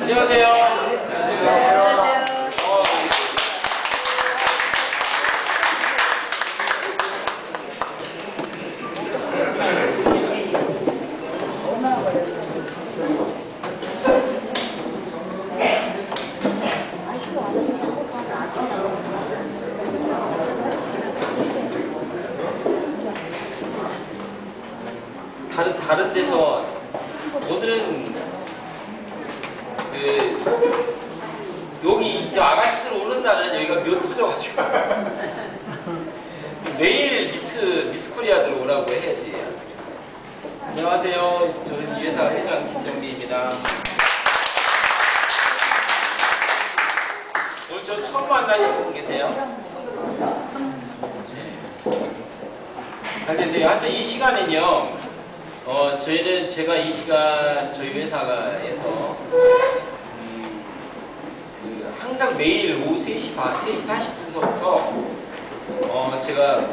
안녕하세요. 안녕하세요. 다른 데서 오늘은 여기 저 아가씨들 오는 날은 여기가 몇 터져가지고 매일 미스 코리아들 오라고 해야지. 안녕하세요. 저는 이 회사 회장 김정기입니다. 오늘 저 처음 만나시는 분 계세요? 근데 하여튼 이 시간은요. 저희는 제가 이 시간 저희 회사에서 항상 매일 오후 3시 40분서부터 제가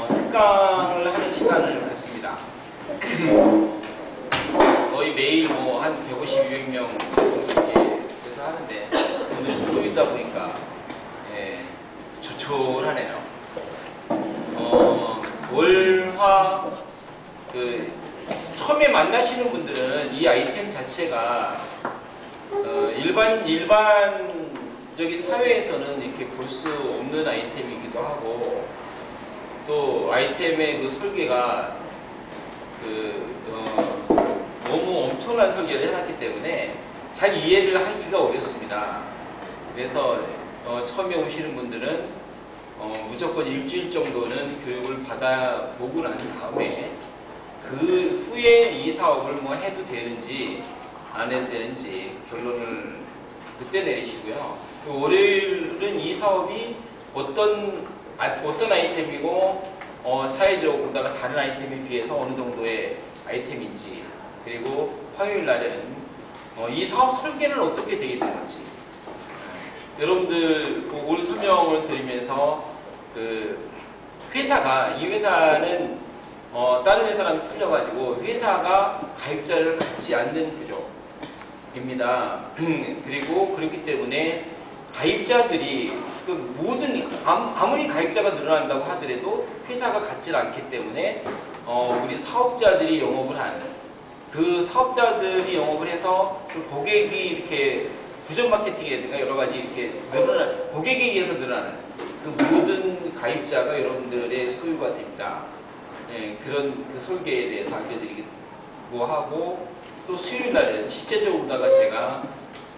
특강을 하는 시간을 갖습니다. 거의 매일 뭐 한 150, 200명 정도 이렇게 해서 하는데 오늘 토요일이다 보니까 조촐하네요. 월화 처음에 만나시는 분들은 이 아이템 자체가 일반적인 사회에서는 이렇게 볼 수 없는 아이템이기도 하고, 또 아이템의 그 설계가 너무 엄청난 설계를 해놨기 때문에 잘 이해를 하기가 어렵습니다. 그래서 처음에 오시는 분들은 무조건 일주일 정도는 교육을 받아보고 난 다음에 그 후에 이 사업을 뭐 해도 되는지 안 해도 되는지 결론을 그때 내리시고요. 월요일은 이 사업이 어떤 아이템이고 사회적으로 보다가 다른 아이템에 비해서 어느 정도의 아이템인지, 그리고 화요일 날에는 이 사업 설계는 어떻게 되게 되는지 여러분들 오늘 설명을 드리면서 이 회사는 다른 회사랑 틀려가지고 회사가 가입자를 갖지 않는 구조입니다. 그리고 그렇기 때문에 가입자들이 아무리 가입자가 늘어난다고 하더라도 회사가 갖지 않기 때문에 우리 사업자들이 영업을 하는, 그 사업자들이 영업을 해서 그 고객이 이렇게 구전 마케팅이라든가 여러 가지 이렇게 고객에 의해서 늘어나는 그 모든 가입자가 여러분들의 소유가 됩니다. 그런 그 설계에 대해서 알려드리기도 하고, 또 수요일 날은 실제적으로다가 제가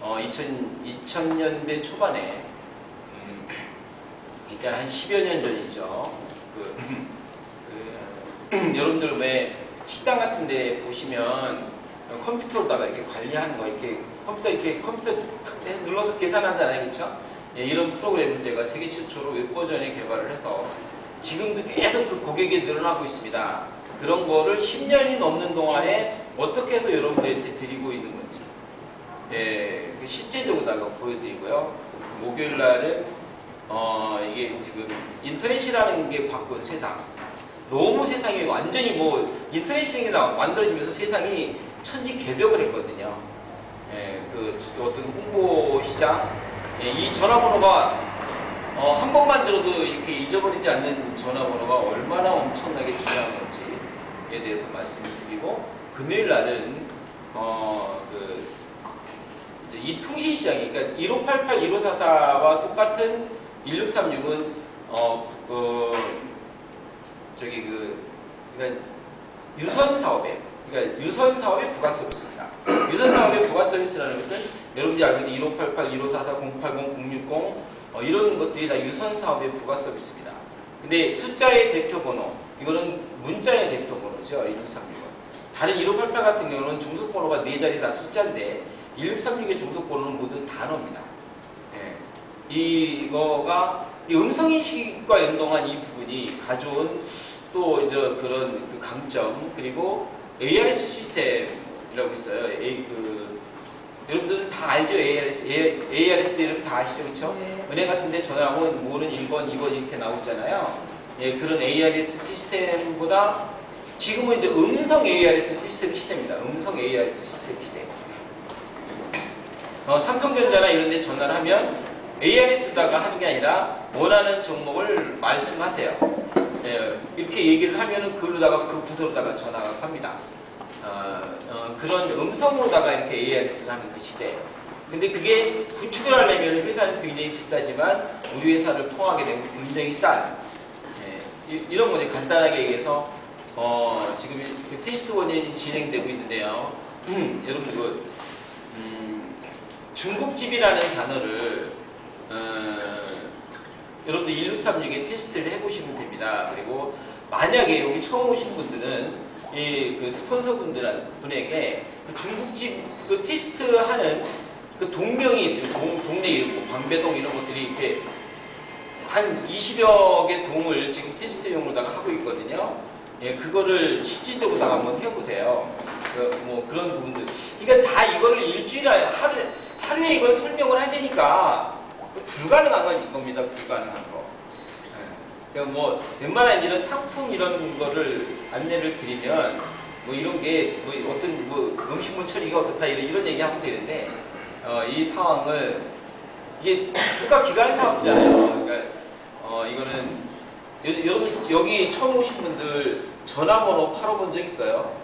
2000년대 초반에 그러니까 한 10여 년 전이죠. 여러분들 왜 식당 같은 데 보시면 컴퓨터로다가 이렇게 관리하는 거, 이렇게 컴퓨터 눌러서 계산하잖아요. 그렇죠? 이런 프로그램을 제가 세계 최초로 웹버전에 개발을 해서 지금도 계속 그 고객이 늘어나고 있습니다. 그런 거를 10년이 넘는 동안에 어떻게 해서 여러분들한테 드리고 있는 건지 실제적으로다가 보여드리고요. 목요일 날은 이게 지금 인터넷이라는 게 바꾼 세상, 너무 세상이 완전히 인터넷이 만들어지면서 세상이 천지개벽을 했거든요. 그 어떤 홍보 시장, 이 전화번호가 한 번만 들어도 이렇게 잊어버리지 않는 전화번호가 얼마나 엄청나게 중요한 건지에 대해서 말씀을 드리고, 금요일 날은 이 통신 시장이, 그러니까 1588, 1544와 똑같은 1636은 그러니까 유선 사업의 부가 서비스입니다. 유선 사업의 부가 서비스라는 것은 여러분들이 알고 있는 1588, 1544, 080, 060 이런 것들이 다 유선 사업의 부가 서비스입니다. 근데 숫자의 대표 번호, 이거는 문자의 대표 번호죠. 1636은. 다른 1588 같은 경우는 종속 번호가 4자리 다 숫자인데 1636의 종속 번호는 모두 단어입니다. 이거가 이 음성인식과 연동한 이 부분이 가져온 또 이제 그런 그 강점, 그리고 ARS 시스템이라고 있어요. 여러분들은 다 알죠? ARS 이름 다 아시죠? 그렇죠? 네. 은행 같은 데 전화하면 뭐는 1번, 2번 이렇게 나오잖아요. 그런 ARS 시스템보다 지금은 이제 음성 ARS 시스템 시대입니다. 음성 ARS 시스템 시대. 삼성전자나 이런 데 전화를 하면 ARS다가 하는 게 아니라 원하는 종목을 말씀하세요. 이렇게 얘기를 하면은 그로다가 그 부서로다가 전화가 갑니다. 그런 음성으로다가 이렇게 ARS를 하는 그 시대. 근데 그게 구축을 하려면 회사는 굉장히 비싸지만 우리 회사를 통하게 되면 굉장히 싼. 이런 거죠. 간단하게 얘기해서 지금 그 테스트 원이 진행되고 있는데요. 여러분들 중국집이라는 단어를 여러분들 1636에 테스트를 해보시면 됩니다. 그리고 만약에 여기 처음 오신 분들은 그 스폰서 분에게 그 중국집 그 테스트하는 그 동명이 있어요. 동네 이름, 방배동 이런 것들이 이렇게 한 20여 개 동을 지금 테스트용으로다가 하고 있거든요. 그거를 실질적으로 다 한번 해보세요. 뭐 그런 부분들. 그러니까 다 이거를 일주일에 하루에 이걸 설명을 하자니까 불가능한 건 이겁니다. 불가능한 거. 그러니까 뭐 웬만한 이런 상품 이런 거를 안내를 드리면 뭐 이런 게 뭐 어떤 뭐 음식물 처리가 어떻다 이런 얘기 하면 되는데 이 상황을 이게 국가 기관 사업이잖아요. 그러니까 이거는 여러분 여기 처음 오신 분들 전화번호 팔아본 적 있어요?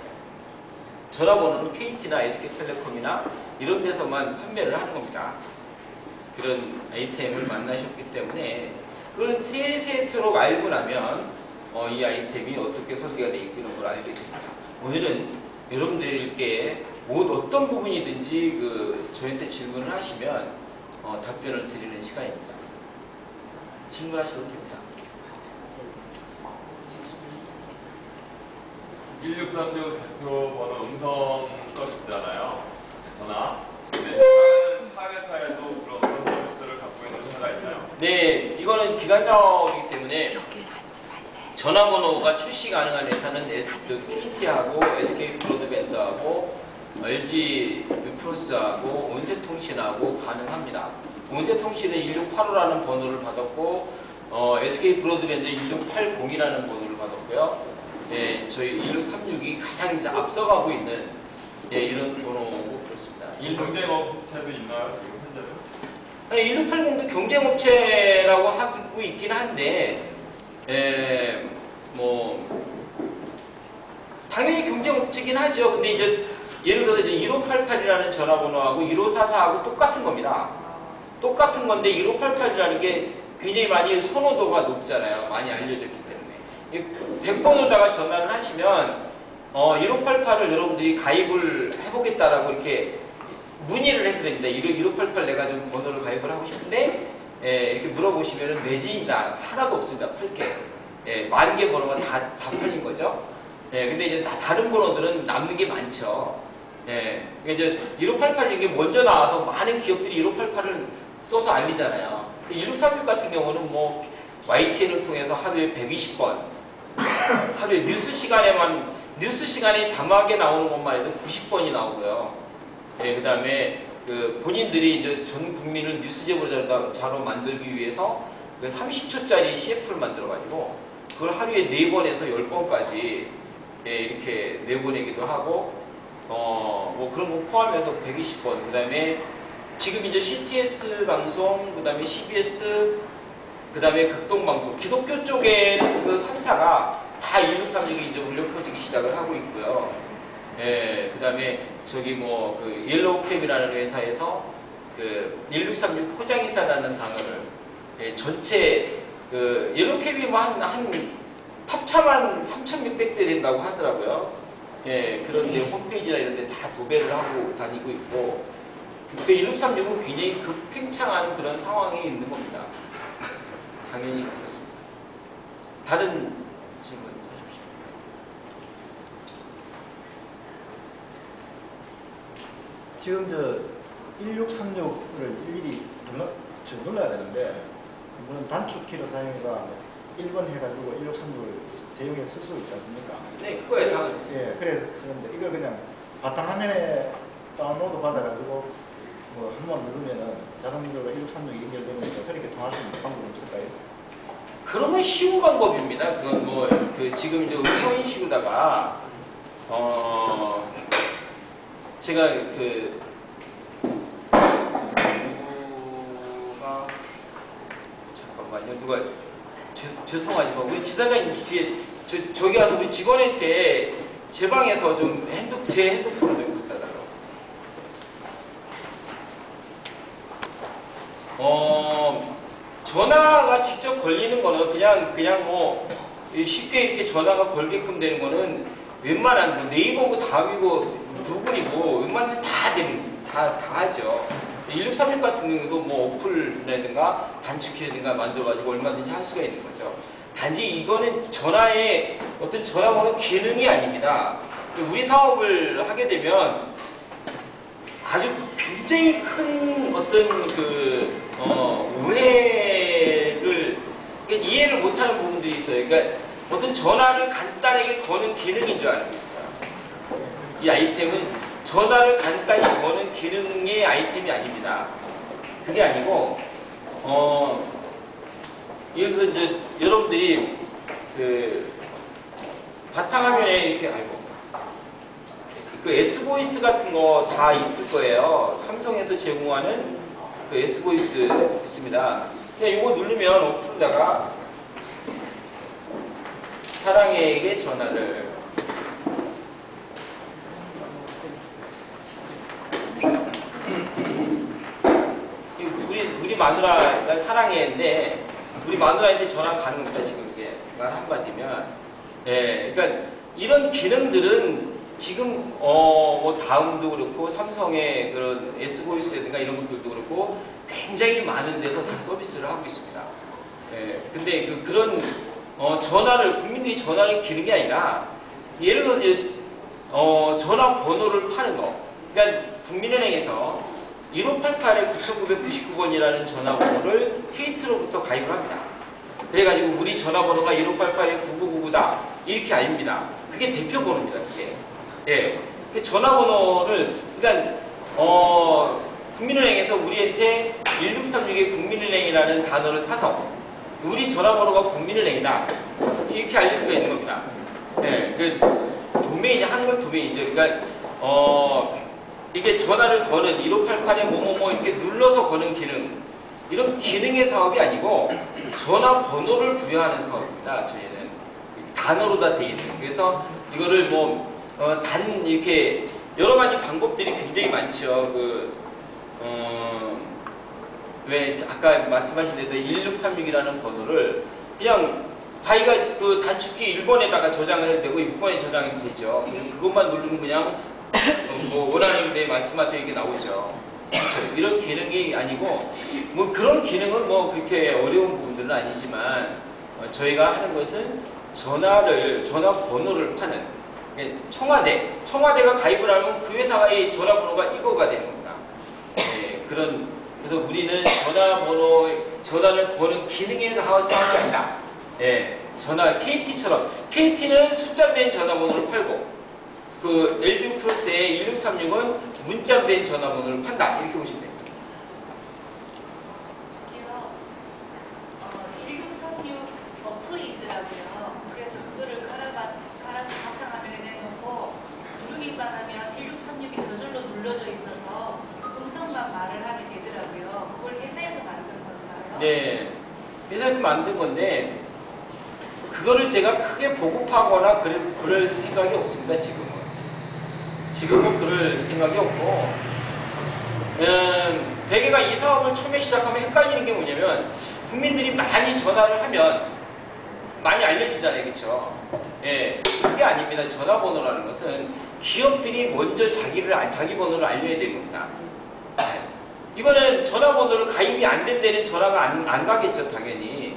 전화번호는 KT나 SK텔레콤이나 이런 데서만 판매를 하는 겁니다. 그런 아이템을 만나셨기 때문에 그걸 세세토록 알고 나면 이 아이템이 어떻게 설계가 되어 있고 이런 걸 알게 됩니다. 오늘은 여러분들께 어떤 부분이든지 저희한테 질문을 하시면 답변을 드리는 시간입니다. 질문하셔도 됩니다. 1636 대표 번호 음성 서비스잖아요. 전화. 네, 다른 회사에도 그런 음성 서비스를 갖고 있는 회사가 있나요? 네, 이거는 기관 사업이기 때문에 전화번호가 출시 가능한 회사는 KT하고 SK 브로드밴드하고 LG 프로스하고 온세통신하고 가능합니다. 온세통신은 1685라는 번호를 받았고 SK 브로드밴드 1680이라는 번호를 받았고요. 저희 1636이 가장 이제 앞서가고 있는 이런 번호고 그렇습니다. 경쟁업체도 있나요? 지금 현재는? 1680도 경쟁업체라고 하고 있긴 한데 뭐 당연히 경쟁업체긴 하죠. 근데 이제 예를 들어서 이제 1588이라는 전화번호하고 1544하고 똑같은 겁니다. 똑같은 건데 1588이라는 게 굉장히 많이 선호도가 높잖아요. 많이 알려졌기 때문에. 100번으로다가 전화를 하시면 1588을 여러분들이 가입을 해보겠다라고 이렇게 문의를 해도 됩니다. 1588 내가 좀 번호를 가입을 하고 싶은데 이렇게 물어보시면 매진입니다. 하나도 없습니다. 8개. 10,000개 번호가 다 팔린 거죠. 근데 이제 다른 번호들은 남는 게 많죠. 그러니까 이제 1588인 게 먼저 나와서 많은 기업들이 1588을 써서 알리잖아요. 1636 같은 경우는 뭐 YTN을 통해서 하루에 120번, 하루에 뉴스 시간에 자막에 나오는 것만 해도 90번이 나오고요. 그 다음에 본인들이 이제 전 국민을 뉴스 제보자로 만들기 위해서 30초짜리 CF를 만들어가지고 그걸 하루에 4번에서 10번까지 이렇게 내보내기도 하고 뭐 그런 거 포함해서 120번. 그 다음에 지금 이제 CTS 방송, 그 다음에 CBS, 그 다음에 극동방송, 기독교 쪽에는 그 3사가 다 1636이 이제 울려 퍼지기 시작을 하고 있고요. 그 다음에 저기 뭐 그 옐로우캡이라는 회사에서 그 1636 포장이사라는 단어를 전체 그 옐로우캡이 뭐 한 탑차만 3,600대 된다고 하더라고요. 그런데 홈페이지나 이런 데 다 도배를 하고 다니고 있고, 1636은 굉장히 급팽창하는 그런 상황이 있는 겁니다. 당연히 그렇습니다. 다른 질문 하십시오. 지금 1636을 일일이 눌러야 되는데, 물론 단축키로 사용해가 1번 해가지고 1636을 대용해 쓸 수 있지 않습니까? 네, 그거에 다. 그래서 쓰는데, 이걸 그냥 바탕화면에 다운로드 받아가지고 뭐 한번 누르면은 자동적으로 1636이 연결되면서 그렇게 통할 수 있는 방법이 없을까요? 그런 건 쉬운 방법입니다. 그건 뭐 지금 이제 음성인식으로다가 제가 잠깐만요. 누가 죄송하지만 우리 지사장님 뒤에 저기 가서 우리 직원한테 제 방에서 좀 제 핸드폰을 좀 갖다 달라고. 전화가 직접 걸리는 거는 그냥 뭐 쉽게 이렇게 전화가 걸게끔 되는 거는 웬만한 뭐 네이버고 다음이고 구글이고 웬만하면 다 하죠. 1631 같은 경우도 뭐 어플이라든가 단축키라든가 만들어가지고 얼마든지 할 수가 있는 거죠. 단지 이거는 전화의 어떤 전화번호 기능이 아닙니다. 우리 사업을 하게 되면 아주 굉장히 큰 어떤 오해를 이해를 못하는 부분들이 있어요. 그러니까 어떤 전화를 간단하게 거는 기능인 줄 알고 있어요. 이 아이템은 전화를 간단히 거는 기능의 아이템이 아닙니다. 그게 아니고 예를 들어 이제 여러분들이 바탕화면에 이렇게 그 S보이스 같은 거 다 있을 거예요. 삼성에서 제공하는 그 S보이스 있습니다. 그냥 이거 누르면 오픈다가 사랑해에게 전화를 우리 마누라가 사랑해인데 우리 마누라한테 전화 가는 겁니다. 지금 이게 말 한마디면 그러니까 이런 기능들은 지금 뭐 다음도 그렇고 삼성의 그런 S보이스라든가 이런 것들도 그렇고 굉장히 많은 데서 다 서비스를 하고 있습니다. 근데 그런 국민들이 전화를 기는 게 아니라 예를 들어서 이제 전화번호를 파는 거. 그러니까 국민은행에서 1588-9999번이라는 전화번호를 KT로부터 가입을 합니다. 그래가지고 우리 전화번호가 1588-9999다 이렇게 알립니다. 그게 대표 번호입니다. 그게. 그 전화번호를 그러니까 국민은행에서 우리한테 1636의 국민은행이라는 단어를 사서 우리 전화번호가 국민은행이다 이렇게 알릴 수가 있는 겁니다. 그 도메인이 한글 도메인이죠. 그러니까 이게 전화를 거는 1588에 뭐뭐뭐 이렇게 눌러서 거는 기능 이런 기능의 사업이 아니고 전화번호를 부여하는 사업입니다. 저희는 단어로 다 되어 있는. 그래서 이거를 이렇게 여러 가지 방법들이 굉장히 많죠. 왜 아까 말씀하신 대로 1636이라는 번호를 그냥 자기가 그 단축키 1번에다가 저장을 해도 되고 6번에 저장이 되죠. 그것만 누르면 그냥 뭐 원하는 데 말씀하셔 이게 나오죠. 그렇죠. 이런 기능이 아니고 뭐 그런 기능은 뭐 그렇게 어려운 부분들은 아니지만 저희가 하는 것은 전화번호를 파는 청와대가 가입을 하면 그 회사의 전화번호가 이거가 되는 겁니다. 그래서 우리는 전화를 거는 기능에서 사업이 아니다. KT처럼 KT는 숫자로 된 전화번호를 팔고 그 LG 플러스의 1636은 문자로 된 전화번호를 판다. 이렇게 보시면 됩니다. 1636 어플이 있더라고요. 그래서 그거를 갈아서 바탕화면에 내놓고 누르기만 하면 1636이 저절로 눌러져 있어서 음성만 말을 하게 되더라고요. 그걸 회사에서 만든 건가요? 네, 회사에서 만든 건데 그거를 제가 크게 보급하거나 그럴 생각이 없습니다. 지금은 그럴 생각이 없고 대개가 이 사업을 처음에 시작하면 헷갈리는 게 뭐냐면 국민들이 많이 전화를 하면 많이 알려지잖아요. 그렇죠? 그게 아닙니다. 전화번호라는 것은 기업들이 먼저 자기 번호를 알려야 되는 겁니다. 이거는 전화번호를 가입이 안 된 데는 전화가 안 가겠죠. 당연히.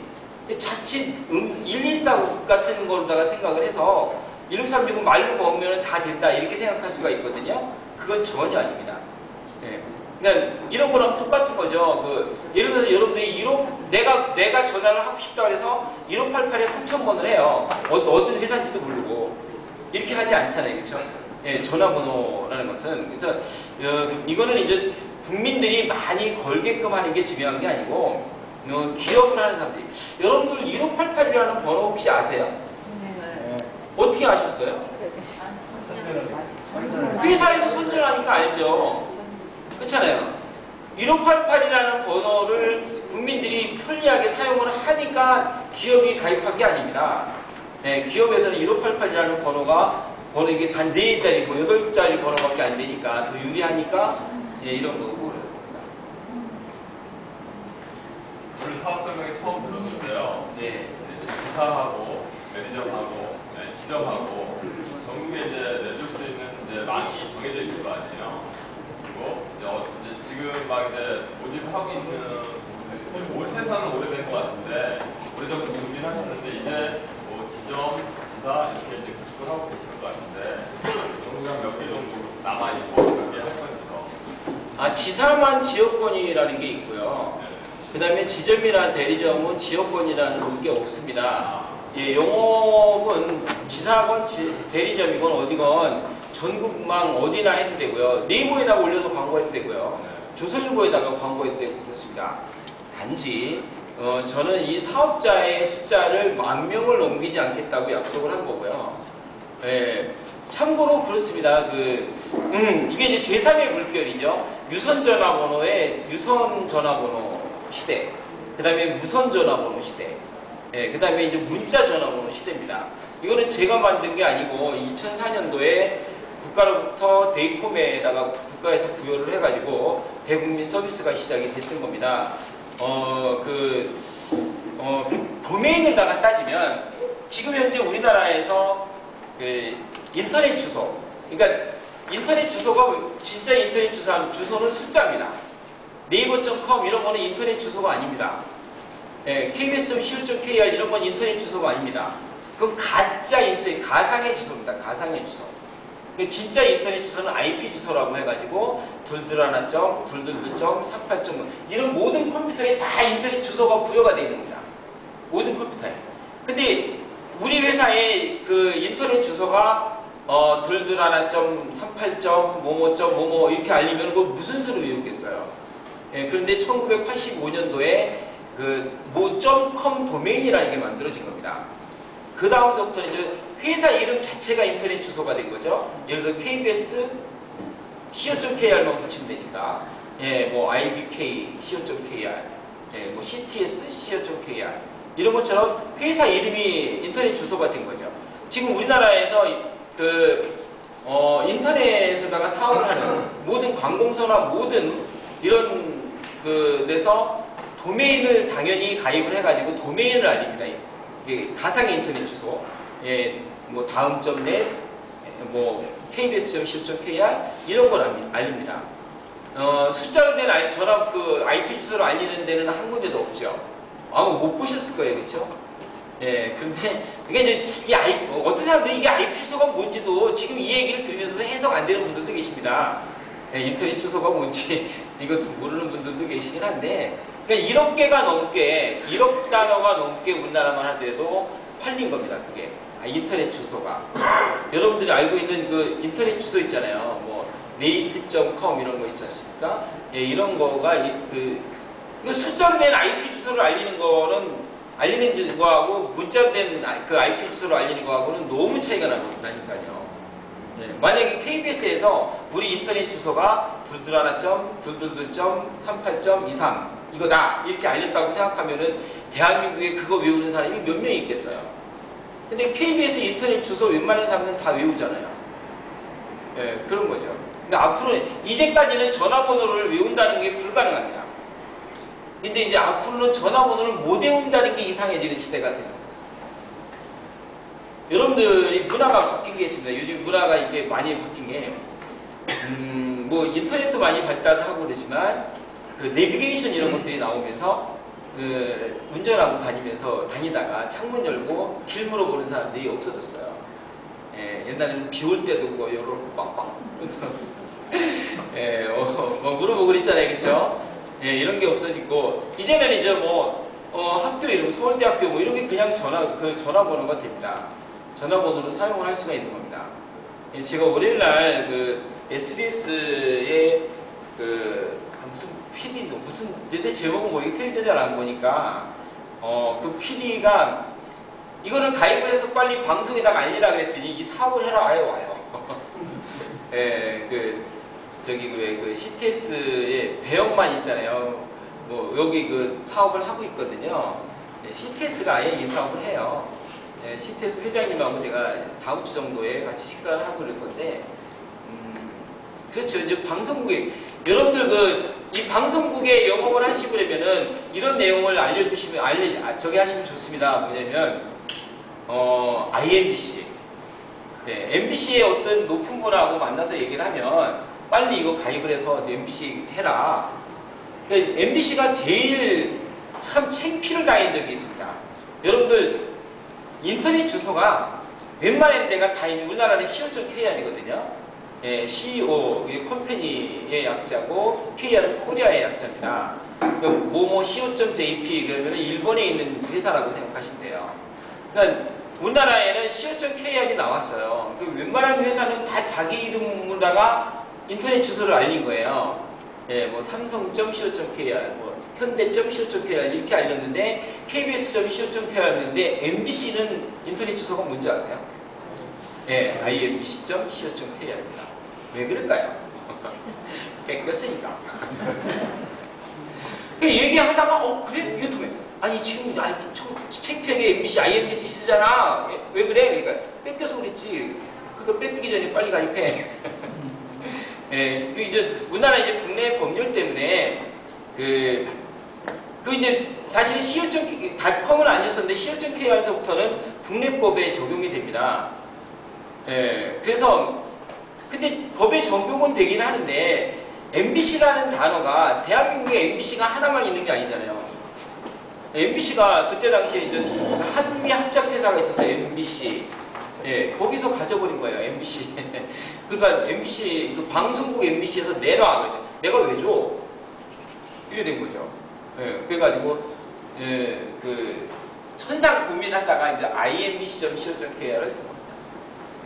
자칫 114 같은 거로다가 생각을 해서 1636은 말로 먹으면 다 된다 이렇게 생각할 수가 있거든요. 그건 전혀 아닙니다. 그러니까 이런 거랑 똑같은 거죠. 예를 들어서 여러분들이 내가 전화를 하고 싶다고 해서 1588에 3000번을 해요. 어떤 회사인지도 모르고 이렇게 하지 않잖아요. 그렇죠? 전화번호라는 것은 그래서 이거는 이제 국민들이 많이 걸게끔 하는 게 중요한 게 아니고 기업을 하는 사람들이 여러분들 1588이라는 번호 혹시 아세요? 네. 어떻게 아셨어요? 회사에서 선전하니까 알죠. 그렇잖아요. 1588이라는 번호를 국민들이 편리하게 사용을 하니까 기업이 가입한 게 아닙니다. 예, 기업에서는 1588이라는 번호 이게 단 4자리고 8자리 번호밖에 안 되니까 더 유리하니까 이런 거고. 오늘 사업 설명회 처음 들었는데요. 네. 지사하고 매니저하고 지점하고 전국에 이제 내줄 수 있는 이제 망이 정해져 있을 거 아니에요. 그리고 이제 지금 막 이제 모집하고 있는 올태사는 오래된 것 같은데 오래전부터 준비하셨는데 이제 뭐 지점, 지사 이렇게 이제 구축을 하고 계시는 것 같은데 전국에 한 몇 개 정도 남아 있고 몇 개 할 건지요. 지사만 지역권이라는 게 있고요. 네. 그 다음에 지점이나 대리점은 지역권이라는 게 없습니다. 예, 영업은 지사건 대리점이건 어디건 전국망 어디나 해도 되고요. 네이버에다가 올려서 광고해도 되고요. 조선일보에다가 광고해도 되고 그렇습니다. 단지 저는 이 사업자의 숫자를 10,000명을 넘기지 않겠다고 약속을 한 거고요. 예, 참고로 그렇습니다. 이게 이제 제3의 물결이죠. 유선 전화번호에 유선 전화번호 시대, 그 다음에 무선 전화번호 시대, 예, 그 다음에 이제 문자 전화번호 시대입니다. 이거는 제가 만든 게 아니고 2004년도에 국가로부터 데이콤에다가 국가에서 부여를 해가지고 대국민 서비스가 시작이 됐던 겁니다. 도메인에다가 따지면 지금 현재 우리나라에서 인터넷 주소, 그러니까 인터넷 주소가 진짜 인터넷 주소는 숫자입니다. 네이버.com 이런 거는 인터넷 주소가 아닙니다. kbs.co.kr 이런 건 인터넷 주소가 아닙니다. 그건 가짜 인터넷, 가상의 주소입니다. 가상의 주소. 진짜 인터넷 주소는 IP 주소라고 해가지고 둘둘하나점, 둘둘둘점, 38점 이런 모든 컴퓨터에 다 인터넷 주소가 부여가 되어 있는 겁니다. 모든 컴퓨터에. 근데 우리 회사의 그 인터넷 주소가 둘둘하나점, 38점, 뭐뭐점, 뭐뭐 이렇게 알리면 그걸 무슨 수로 외우겠어요. 예, 그런데 1985년도에 그 모.com 도메인이라는 게 만들어진 겁니다. 그 다음서부터는 이제 회사 이름 자체가 인터넷 주소가 된 거죠. 예를 들어 KBS co.kr만 붙이면 되니까, 예, 뭐 IBK co.kr, 예, 뭐 CTS co.kr 이런 것처럼 회사 이름이 인터넷 주소가 된 거죠. 지금 우리나라에서 인터넷에다가 사업을 하는 모든 관공서나 모든 이런 데서 도메인을 당연히 가입을 해가지고 도메인을 알립니다. 가상의 인터넷 주소, 예, 뭐 다음.net, 뭐 kbs.co.kr 이런 걸 알립니다. 숫자로 된 전화 IP 주소를 알리는 데는 한 군데도 없죠. 아마 못 보셨을 거예요, 그렇죠? 예, 근데 이게 이제 어떤 사람들이 이게 IP 주소가 뭔지도 지금 이 얘기를 들으면서 해석 안 되는 분들도 계십니다. 예, 인터넷 주소가 뭔지 이것도 모르는 분들도 계시긴 한데, 그러니까 1억 개가 넘게, 1억 단어가 넘게 우리나라만 하더라도 팔린 겁니다, 그게. 인터넷 주소가. 여러분들이 알고 있는 그 인터넷 주소 있잖아요. 뭐, 네이트.com 이런 거 있지 않습니까? 예, 이런 거가, 숫자로 된 IP 주소를 알리는 거하고, 문자로 된 그 IP 주소를 알리는 거하고는 너무 차이가 나니까요. 예, 만약에 KBS에서 우리 인터넷 주소가 둘둘하나점, 둘둘둘점, 38.23 이거다 이렇게 알렸다고 생각하면은 대한민국에 그거 외우는 사람이 몇 명이 있겠어요. 근데 KBS 인터넷 주소 웬만한 사람은 다 외우잖아요. 예, 그런 거죠. 근데 앞으로 이제까지는 전화번호를 외운다는 게 불가능합니다. 근데 이제 앞으로는 전화번호를 못 외운다는 게 이상해지는 시대가 됩니다. 여러분들이 문화가 바뀐 게 있습니다. 요즘 문화가 이게 많이 바뀐 게, 뭐 인터넷도 많이 발달을 하고 그러지만, 그 내비게이션 이런 것들이 나오면서, 운전하고 다니다가 창문 열고 길 물어보는 사람들이 없어졌어요. 예, 옛날에는 비 올 때도 뭐 요렇게 빵빵. 예, 물어보고 그랬잖아요. 그쵸? 예, 이런 게 없어지고, 이제는 이제 학교 이름, 서울대학교 뭐 이런 게 그냥 전화번호가 됩니다. 전화번호로 사용을 할 수가 있는 겁니다. 예, 제가 월요일날 SBS의 무슨 PD, 내 제목은 뭐 이게 텔레비전 안 보니까, 그 PD가 이거를 가입을 해서 빨리 방송에다가 알리라 그랬더니 이 사업을 해라 아예 와요. 예, 저기 그 CTS의 배역만 있잖아요. 뭐 여기 그 사업을 하고 있거든요. 네, CTS가 아예 이 사업을 해요. 네, CTS 회장님하고 제가 다음 주 정도에 같이 식사를 하고 그럴 건데, 그렇죠. 이제 방송국에 여러분들 이 방송국에 영업을 하시고 그러면은 이런 내용을 알려주시면 저기 하시면 좋습니다. 뭐냐면 IMBC, 네, MBC의 어떤 높은 분하고 만나서 얘기를 하면 빨리 이거 가입을 해서 MBC 해라. 그러니까 MBC가 제일 참 창피를 당한 적이 있습니다. 여러분들 인터넷 주소가 웬만한 데가 다 있는 우리나라는 co.kr이거든요. 예, CEO, 컴퍼니의 약자고 KR은 코리아의 약자입니다. 그러니까 뭐뭐 co.jp 그러면 일본에 있는 회사라고 생각하시면 돼요. 그러니까 우리나라에는 co.kr이 나왔어요. 웬만한 회사는 다 자기 이름으로다가 인터넷 주소를 알린 거예요. 예, 뭐 삼성.co.kr, 뭐 현대.co.kr 이렇게 알렸는데 kbs.co.kr 알렸는데 MBC는 인터넷 주소가 뭔지 아세요? 예, imbc.co.kr입니다. 왜 그럴까요? 뺏겼으니까. 얘기하다가 그래? 유튜브에 아니 지금 창피하게 MBC, IMBC 쓰잖아. 왜 그래? 그러니까 뺏겨서 그랬지. 그거 뺏기기 전에 빨리 가입해. 예, 이제 우리나라 이제 국내 법률 때문에 이제 사실 co.com은 아니었었는데 co.kr에서부터는 국내법에 적용이 됩니다. 예, 그래서 근데 법에 적용은 되긴 하는데 MBC라는 단어가 대한민국에 MBC가 하나만 있는 게 아니잖아요. MBC가 그때 당시에 이제 한미 합작회사가 있었어요. MBC. 예, 거기서 가져버린 거예요. MBC. 그러니까 MBC 그 방송국 MBC에서 내놔. 내가 왜 줘? 이래 된 거죠. 예, 그래가지고 그 천상 고민하다가 이제 imbc.co.kr을 쓴 겁니다.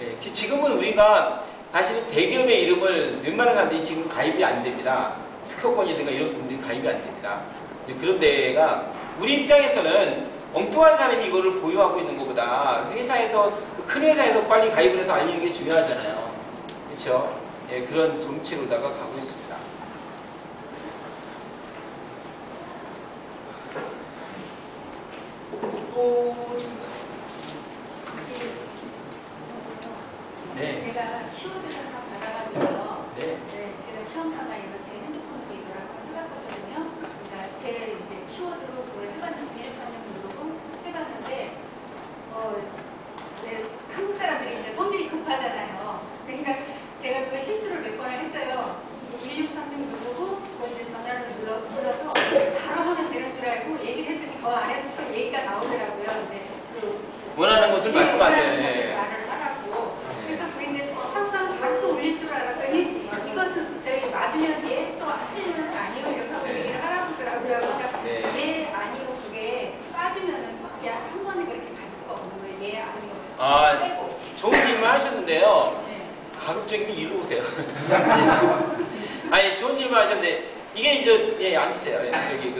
예, 지금은 우리가 사실은 대기업의 이름을 웬만한 사람들이 지금 가입이 안 됩니다. 특허권이든가 이런 분들이 가입이 안 됩니다. 그런 데가 우리 입장에서는 엉뚱한 사람이 이거를 보유하고 있는 것보다 회사에서 큰 회사에서 빨리 가입을 해서 알리는 게 중요하잖아요. 그렇죠? 예, 그런 정책으로다가 가고 있습니다. 또 네. 제가 키워드를 하나 받아가지고요. 네. 네, 제가 시험 삼아서 제 핸드폰으로 이걸 해봤었거든요. 그러니까 제 이제 키워드로 그걸 해봤는데 113년 누르고 해봤는데 네, 한국 사람들이 이제 성질이 급하잖아요. 그러니까 제가 그걸 실수를 몇 번을 했어요. 1636 누르고 그거 이제 전화를 눌러서 바로 하면 되는 줄 알고 얘기를 했더니 더 안에서 또 얘기가 나오더라고요. 이제 원하는 것을 말씀하세요. 말을 하라고. 그래서 이제 항상 바로 또 올릴 줄 알았더니 이것은 저희 맞으면 예, 또 틀리면 아니요 이렇게 하고 얘기를 하라고 하더라고요. 그러니까 예, 아니요 그게 빠지면은 그게 한 번에 그렇게 갈 수가 없는 거예요. 예, 아니요. 빼고. 좋은 질문 하셨는데요. 네. 가급적이면 이리 오세요. 아니 좋은 질문 하셨는데 이게 이제 예, 앉으세요. 저기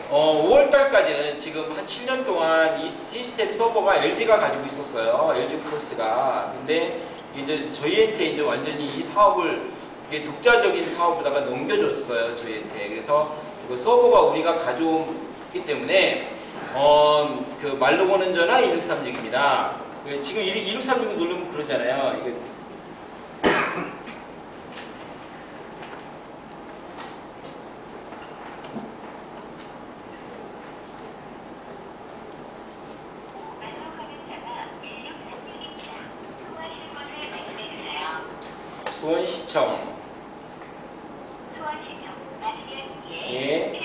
5월달까지는 지금 한 7년 동안 이 시스템 서버가 LG가 가지고 있었어요. LG 크로스가. 근데 이제 저희한테 이제 완전히 이 사업을 이게 독자적인 사업으로다가 넘겨줬어요. 저희한테. 그래서 그 서버가 우리가 가져오기 때문에 그 말로 거는 전화 1636입니다. 지금 1636 누르면 그러잖아요. 이게 수원시청. 예.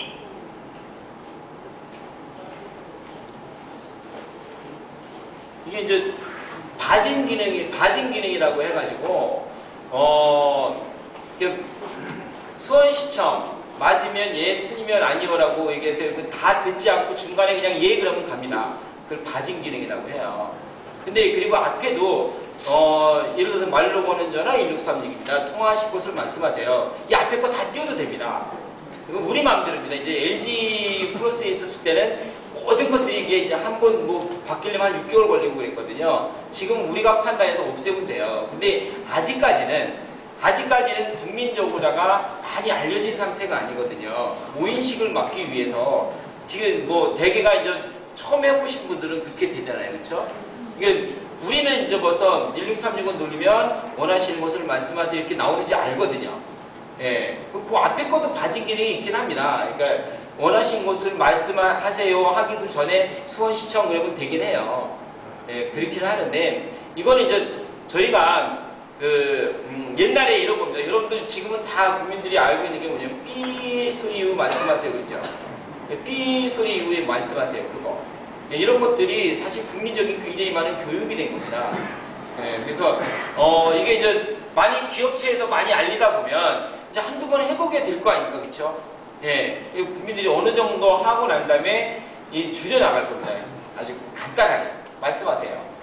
이게 이제 바진 기능이라고 해가지고 수원시청 맞으면 예, 틀리면 아니요라고 얘기해서 다 듣지 않고 중간에 그냥 예 그러면 갑니다. 그걸 바진 기능이라고 해요. 근데 그리고 앞에도 예를 들어서 말로 거는 전화 1636입니다. 통화하실 곳을 말씀하세요. 이 앞에 거 다 띄워도 됩니다. 이건 우리 마음대로입니다. 이제 LG 플러스에 있었을 때는 모든 것들이 이게 이제 한 번 뭐 바뀌려면 한 6개월 걸리고 그랬거든요. 지금 우리가 판단해서 없애면 돼요. 근데 아직까지는 아직까지는 국민적으로다가 많이 알려진 상태가 아니거든요. 오인식을 막기 위해서 지금 뭐 대개가 이제 처음 해보신 분들은 그렇게 되잖아요, 그렇죠? 이게 우리는 이제 벌써 1636원 돌리면 원하시는 것을 말씀하세요 이렇게 나오는지 알거든요. 예, 그 앞에 것도 봐진 기능이 있긴 합니다. 그러니까 원하신 것을 말씀하세요 하기도 전에 수원시청 그러면 되긴 해요. 예, 그렇긴 하는데 이거는 이제 저희가 옛날에 이런 겁니다. 여러분들 지금은 다 국민들이 알고 있는 게 뭐냐면 삐 소리 이후 말씀하세요, 그죠? 삐 소리 이후에 말씀하세요, 그거. 예, 이런 것들이 사실 국민적인 굉장히 많은 교육이 된 겁니다. 예, 그래서 이게 이제 많이 기업체에서 많이 알리다 보면 이제 한두 번 해보게 될 거 아닙니까, 그렇죠? 예, 국민들이 어느 정도 하고 난 다음에 이 줄여 나갈 겁니다. 아주 간단하게 말씀하세요.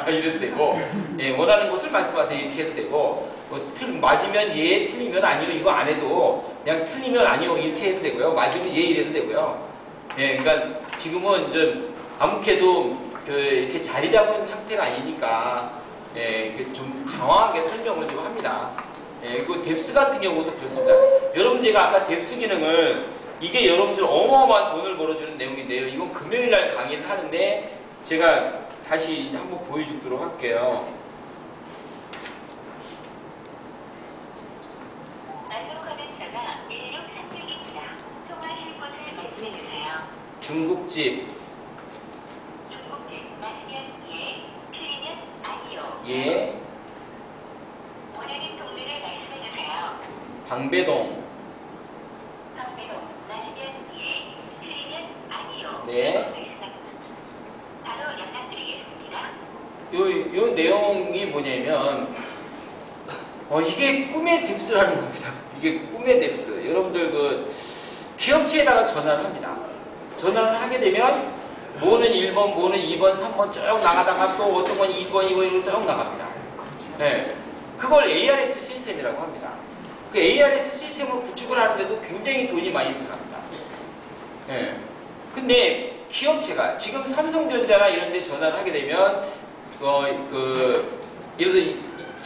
이래도 되고, 예, 원하는 것을 말씀하세요 이렇게 해도 되고, 뭐, 맞으면 예, 틀리면 아니요 이거 안 해도 그냥 틀리면 아니요 이렇게 해도 되고요. 맞으면 예 이래도 되고요. 예, 그러니까 지금은 이제 아무래도 이렇게 자리 잡은 상태가 아니니까 예, 좀 장황하게 설명을 좀 합니다. 예, 그리고 뎁스 같은 경우도 그렇습니다. 여러분 제가 아까 뎁스 기능을 이게 여러분들 어마어마한 돈을 벌어주는 내용인데요. 이건 금요일날 강의를 하는데 제가 다시 한번 보여주도록 할게요. 만족하는차가 1636입니다. 통화하실 곳을 말씀해주세요. 중국집 중국집 맞으면 예, 틀리면 아니요. 예, 원하는 동네를 말씀해주세요. 방배동 방배동 맞으면 예, 틀리면 아니요. 네. 바로 연락드리겠습니다. 요 내용이 뭐냐면 이게 꿈의 뎁스라는 겁니다. 이게 꿈의 뎁스. 여러분들 그 기업체에다가 전화를 합니다. 전화를 하게 되면 뭐는 1번, 뭐는 2번, 3번 쭉 나가다가 또 어떤 건 2번, 2번으로 쭉 나갑니다. 네. 그걸 ARS 시스템이라고 합니다. 그 ARS 시스템을 구축을 하는데도 굉장히 돈이 많이 들어갑니다. 네. 근데 기업체가 지금 삼성전자나 이런 데 전화를 하게 되면 저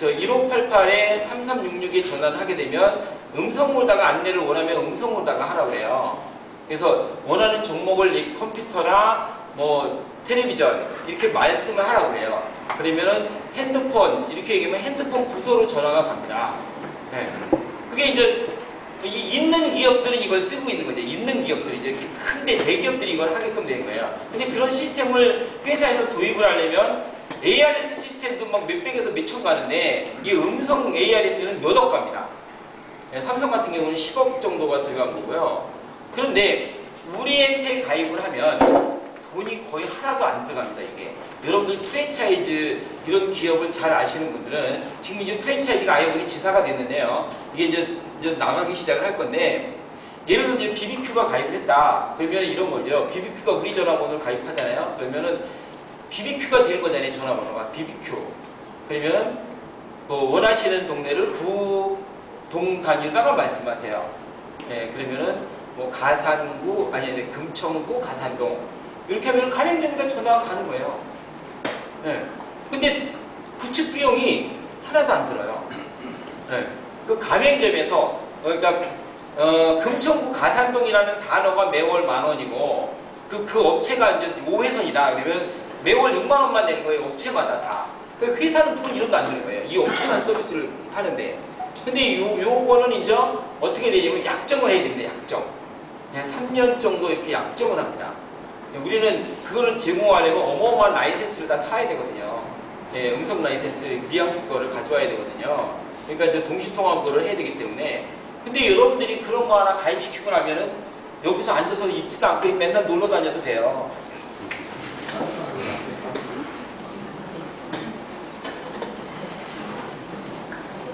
1588에 3366에 전화를 하게 되면 음성으로다가 안내를 원하면 음성으로다가 하라고 그래요. 그래서 원하는 종목을 이 컴퓨터나 뭐 텔레비전 이렇게 말씀을 하라고 그래요. 그러면은 핸드폰 이렇게 얘기하면 핸드폰 부서로 전화가 갑니다. 네. 그게 이제 있는 기업들은 이걸 쓰고 있는 거죠. 있는 기업들이 이제 큰데 대기업들이 이걸 하게끔 된 거예요. 근데 그런 시스템을 회사에서 도입을 하려면 ARS 시스템도 막 몇백에서 몇천 가는데 이 음성 ARS는 몇억 갑니다. 네, 삼성 같은 경우는 10억 정도가 들어간 거고요. 그런데 우리한테 가입을 하면 돈이 거의 하나도 안 들어갑니다. 이게 여러분들 프랜차이즈 이런 기업을 잘 아시는 분들은 지금 이제 프랜차이즈가 아예 우리 지사가 됐는데요. 이게 이제 나가기 시작을 할 건데 예를 들어 이제 BBQ가 가입을 했다. 그러면 이런 거죠. BBQ가 우리 전화번호를 가입하잖아요. 그러면은 BBQ가 되는 거잖아요. 전화번호가 BBQ. 그러면 원하시는 동네를 구동 단위로다가 말씀하세요. 네, 그러면은 뭐 가산구 아니 금천구 가산동 이렇게 하면 가맹점에다 전화가 가는 거예요. 네. 근데 구축 비용이 하나도 안 들어요. 네. 그 가맹점에서 그러니까 금천구 가산동이라는 단어가 매월 10,000원이고 그 업체가 이제 5회선이다 그러면 매월 6만원만 내는 거예요. 업체마다 다. 그 회사는 돈 1원도 안 드는 거예요. 이 엄청난 서비스를 하는데. 근데 요거는 이제 어떻게 되냐면 약정을 해야 됩니다. 약정. 그냥 3년 정도 이렇게 약정을 합니다. 우리는 그거를 제공하려면 어마어마한 라이센스를 다 사야 되거든요. 예, 음성 라이센스, 뉘앙스 거를 가져와야 되거든요. 그러니까 이제 동시통화를 해야 되기 때문에. 근데 여러분들이 그런 거 하나 가입시키고 나면은 여기서 앉아서 있지도 않고 맨날 놀러 다녀도 돼요.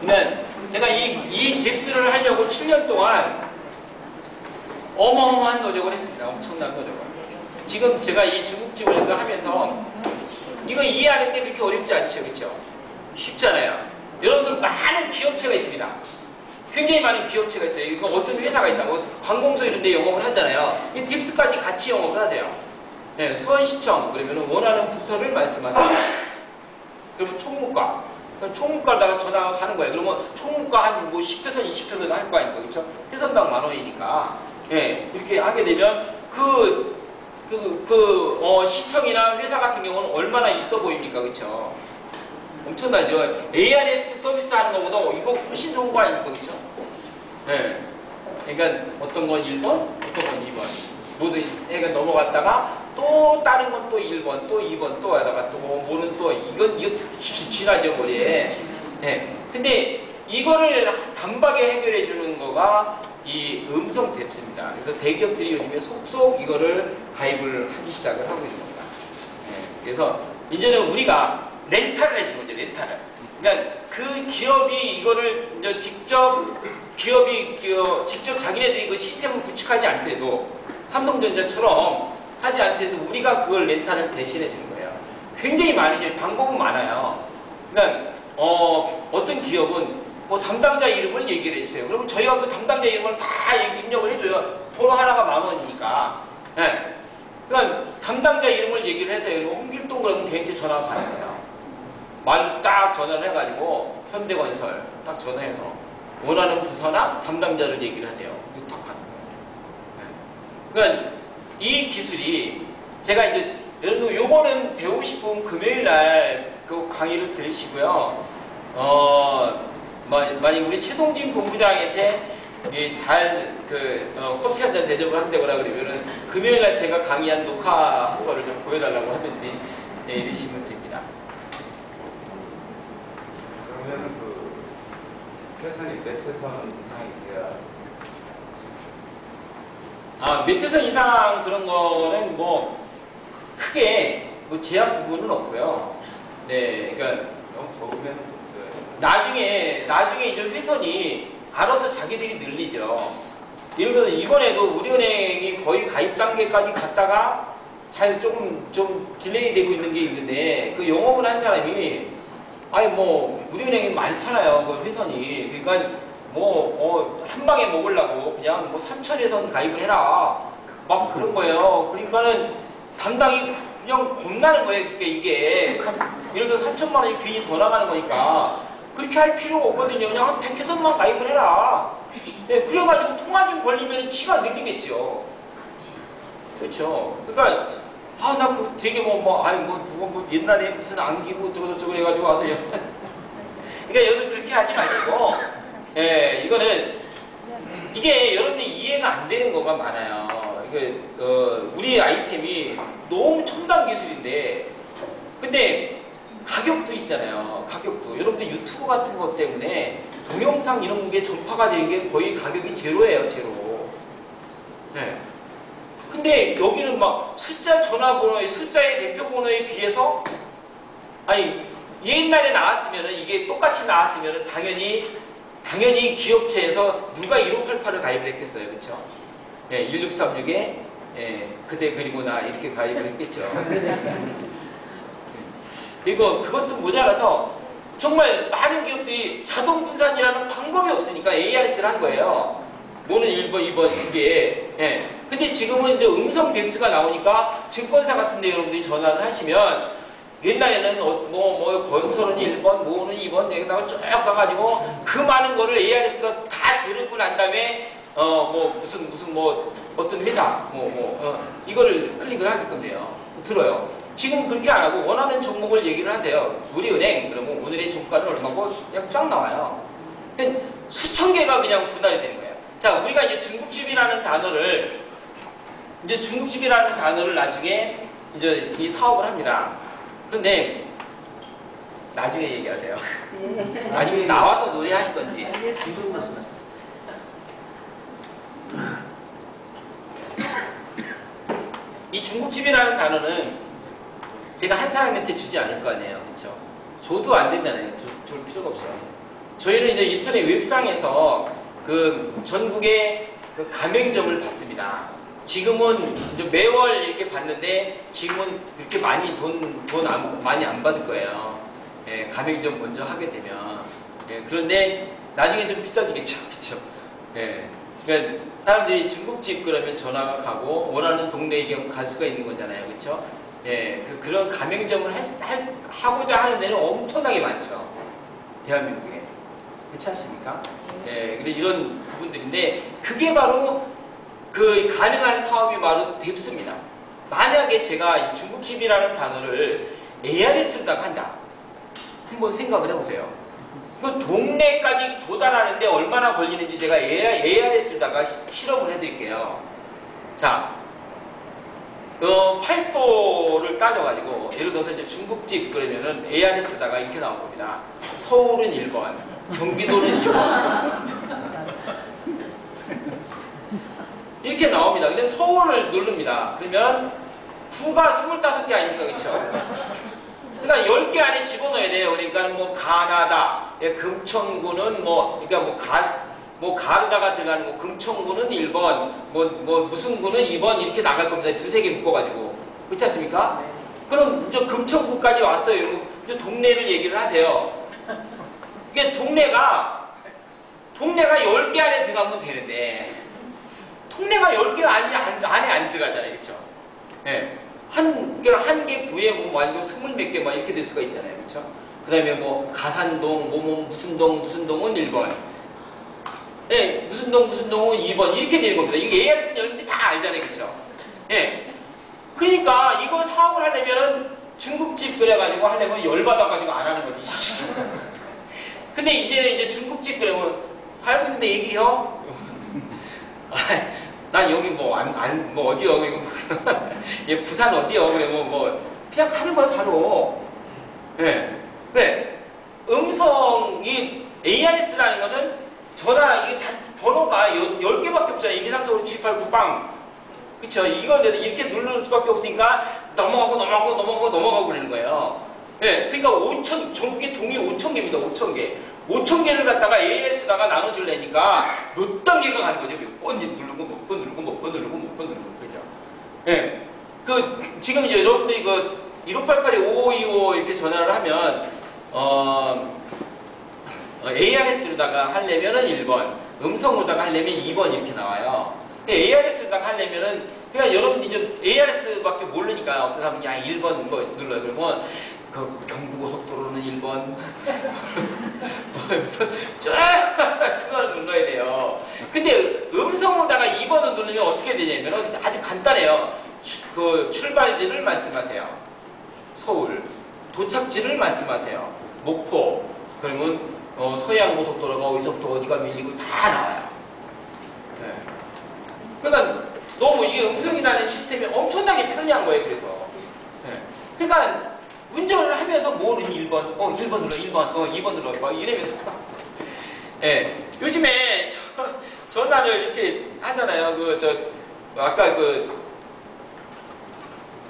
그러니까 제가 이 뎁스를 하려고 7년 동안 어마어마한 노력을 했습니다. 엄청난 노력을. 지금 제가 이 중국집을 이거 하면서 이거 이해하는 게 그렇게 어렵지 않죠. 그렇죠? 쉽잖아요. 여러분들 많은 기업체가 있습니다. 굉장히 많은 기업체가 있어요. 이거 어떤 회사가 있다고 관공서 이런 데 영업을 하잖아요. 이 뎁스까지 같이 영업을 하세요. 네, 서울시청 그러면 원하는 부서를 말씀하세요. 그러면 총무과 총무과에다가 전화가 가는 거예요. 그러면 총무과 한 뭐 10회선, 20회선 할 거 아닙니까? 그렇죠? 회선당 10,000원이니까. 예, 이렇게 하게 되면 시청이나 회사 같은 경우는 얼마나 있어 보입니까? 그렇죠? 엄청나죠? ARS 서비스 하는 것보다 이거 훨씬 좋은 거 아닙니까? 그렇죠? 예. 그러니까 어떤 건 1번, 어떤 건 2번. 모두 애가 넘어갔다가 또 다른 건 또 1번, 또 2번, 또 하다가 또 뭐는 또 이거 쥐나죠 머리에. 예. 근데 이거를 단박에 해결해 주는 거가 이 음성 뎁스입니다. 그래서 대기업들이 요즘에 속속 이거를 가입을 하기 시작을 하고 있는 겁니다. 예. 그래서 이제는 우리가 렌탈을 해주는 거죠, 렌탈을. 그러니까 그 기업이 이거를 이제 직접 직접 자기네들이 그 시스템을 구축하지 않더라도 삼성전자처럼 하지 않더라도 우리가 그걸 렌탈을 대신해 주는 거예요. 굉장히 많은 방법은 많아요. 그러니까 어떤 기업은 뭐 담당자 이름을 얘기를 해주세요. 그러면 저희가 그 담당자 이름을 다 입력을 해줘요. 번호 하나가 10,000원이니까. 네. 그러니까 담당자 이름을 얘기를 해서 홍길동 그러면 걔한테 전화가 가는 거예요. 말 딱 전화를 해가지고 현대건설 딱 전화해서 원하는 부서나 담당자를 얘기를 하세요. 이거 딱 하는 거예요. 네. 그러니까 이 기술이 제가 이제 여러분 요거는 배우고 싶으면 금요일 날 그 강의를 들으시고요. 만약 우리 최동진 본부장한테 커피 한 잔 대접을 한다거나 그러면은 금요일 날 제가 강의한 녹화한 거를 좀 보여달라고 하든지 이러시면 됩니다. 그러면 회선이 몇 회선 이상이 돼야? 몇 회선 이상 그런 거는 뭐 크게 뭐 제약 부분은 없고요. 네, 그러니까 너무 적으면 나중에 이제 회선이 알아서 자기들이 늘리죠. 예를 들어서 이번에도 우리은행이 거의 가입 단계까지 갔다가 좀 딜레이 되고 있는 게 있는데 그 영업을 한 사람이 우리은행이 많잖아요. 그 회선이. 그러니까 한 방에 먹으려고 그냥 3,000회선 가입을 해라. 막 그런 거예요. 그러니까는 담당이 그냥 겁나는 거예요. 그러니까 이게 예를 들어서 3,000만 원이 괜히 더 나가는 거니까 그렇게 할 필요가 없거든요. 그냥 한 100회선만 가입을 해라. 네, 그래가지고 통화 좀 걸리면 치가 늘리겠죠. 그렇죠. 그러니까 나 그 되게 누가 옛날에 무슨 안기고 어쩌고 해가지고 와서 그러니까 여러분 그렇게 하지 마시고 이게 여러분들 이해가 안 되는 거가 많아요. 우리 아이템이 너무 첨단 기술인데 근데 가격도 있잖아요. 가격도 여러분들 유튜브 같은 것 때문에 동영상 이런 게 전파가 되는 게 거의 가격이 제로예요. 제로. 네. 근데 여기는 막 숫자 전화번호의 숫자의 대표번호에 비해서 옛날에 나왔으면은 이게 똑같이 나왔으면은 당연히 기업체에서 누가 1588을 가입을 했겠어요. 그렇죠? 1636에 그대 그리고 나 이렇게 가입을 했겠죠. 그리고 그것도 모자라서 정말 많은 기업들이 자동 분산이라는 방법이 없으니까 ARS를 한 거예요. 뭐는 1번, 2번 이게. 근데 지금은 이제 음성 뎁스가 나오니까 증권사 같은 데 여러분들이 전화를 하시면 옛날에는 건설은 1번, 뭐는 2번 내가 쭉 가가지고 그 많은 거를 ARS가 다 들고 난 다음에 어떤 회사 이거를 클릭을 하게 건데요. 들어요. 지금 그렇게 안 하고 원하는 종목을 얘기를 하세요. 우리은행 그러면 오늘의 종가는 얼마고 그냥 쫙 나와요. 수천 개가 그냥 분할이 되는 거예요. 자, 우리가 이제 중국집이라는 단어를 나중에 이제 이 사업을 합니다. 그런데 나중에 얘기하세요. 아니면 나와서 노래하시던지. 이 중국집이라는 단어는 제가 한 사람한테 주지 않을 거 아니에요. 그렇죠? 줘도 안 되잖아요. 줄 필요가 없어요. 저희는 이제 인터넷 웹상에서 그 전국의 그 가맹점을 받습니다. 지금은 이제 매월 이렇게 받는데 지금은 그렇게 많이 많이 안 받을 거예요. 가맹점 먼저 하게 되면. 그런데 나중에 좀 비싸지겠죠. 그렇죠? 그러니까 사람들이 중국집 그러면 전화가 가고 원하는 동네에 갈 수가 있는 거잖아요. 그렇죠? 그런 가맹점을 하고자 하는 데는 엄청나게 많죠. 대한민국에. 그렇지 않습니까? 예, 그래 이런 부분들인데 그게 바로 그 가능한 사업이 바로 뎁스입니다. 만약에 제가 이 중국집이라는 단어를 ARS로다가 한다. 한번 생각을 해보세요. 그 동네까지 조달하는데 얼마나 걸리는지 제가 ARS로다가 실험을 해드릴게요. 자, 8도를 따져가지고 예를 들어서 이제 중국집 그러면은 ARS다가 이렇게 나온 겁니다. 서울은 1번, 경기도는 2번. 이렇게 나옵니다. 근데 서울을 누릅니다. 그러면 구가 25개 아닙니까? 그렇죠? 그러니까 10개 안에 집어넣어야 돼요. 그러니까 뭐 가나다, 금천구는 가르다가 들어가는 뭐 금천구는 1번, 무슨 구는 2번 이렇게 나갈 겁니다. 두세 개 묶어가지고. 그렇지 않습니까? 그럼 이제 금천구까지 왔어요. 그리고 이제 동네를 얘기를 하세요. 이게 동네가 10개 안에 들어가면 되는데 동네가 10개 안에 안 들어가잖아요. 그렇죠? 네. 한 개 구에 뭐 완전 20몇 개 막 이렇게 될 수가 있잖아요. 그렇죠? 그 다음에 뭐 가산동, 무슨 동은 1번. 네, 무슨 동은 2번. 이렇게 되는 겁니다. 이게 ARS는 여러분들이 다 알잖아요. 그렇죠? 네. 그러니까 이거 사업을 하려면은 중국집 그래가지고 하려면 열받아가지고 안 하는 거지. 근데 이제는 이제 중국집 그러면 살고 있는데 얘기해요? 난 여기 어디요? 이거 부산 어디요? 그래 그냥 가는 거야 바로. 네. 왜? 음성이 ARS라는 거는 전화 이게 다 번호가 10개밖에 없잖아요. 1, 2, 3, 4, 5, 6, 7, 8, 9, 빵. 그쵸? 이걸 이렇게 누를 수밖에 없으니까 넘어가고 그러는 거예요. 네. 그러니까 전국에 동이 5,000개입니다. 5,000개. 5,000개를 갖다가 AS다가 나눠주려니까 몇 단계가 가는 거죠. 몇 번 누르고, 몇 번 누르고. 그죠? 예. 지금 이제 여러분들이 1588-5525 이렇게 전화를 하면, ARS로다가 하려면은 1번, 음성으로다가 하려면 2번 이렇게 나와요. ARS로다가 하려면은, 그러니까 여러분들이 이제 ARS밖에 모르니까 어떤 사람이 1번 눌러요. 그러면, 경부고속도로는 1번. 그걸 눌러야 돼요. 근데 음성으로다가 2번을 누르면 어떻게 되냐면 아주 간단해요. 출발지를 말씀하세요. 서울. 도착지를 말씀하세요. 목포. 그러면 서해안고속도로가 어디서부터 어디가 밀리고 다 나와요. 네. 그러니까 너무 이게 음성이라는 시스템이 엄청나게 편리한 거예요. 그래서. 네. 그러니까 운전을 하면서 뭐는 1번, 1번 눌러, 2번 눌러, 막 이러면서. 예. 요즘에 전화를 이렇게 하잖아요. 아까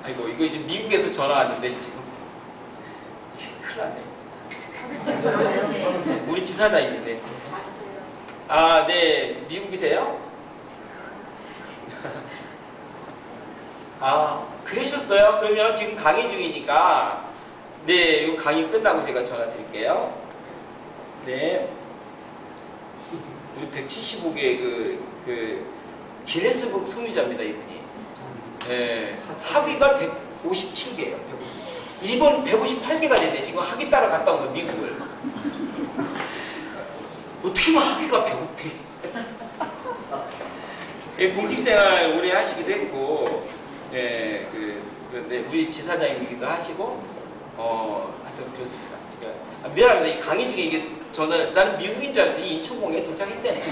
아이고, 이거 이제 미국에서 전화 왔는데, 지금. 큰일 났네. 우리 지사장인데. 아, 네. 미국이세요? 아, 그러셨어요? 그러면 지금 강의 중이니까, 네, 이 강의 끝나고 제가 전화 드릴게요. 네. 우리 175개 기네스북 승리자입니다, 이분이. 네. 학위가 157개예요. 일본 158개가 됐네. 지금 학위 따라 갔다 온 거, 미국을. 어떻게 하면 학위가 150개. 네, 공직생활 오래 하시기도 했고, 네, 우리 지사장이기도 하시고, 하여튼 그렇습니다. 그러니까, 미안합니다. 이 강의 중에 이게 나는 미국인 줄 알았더니 인천공에 도착했다네.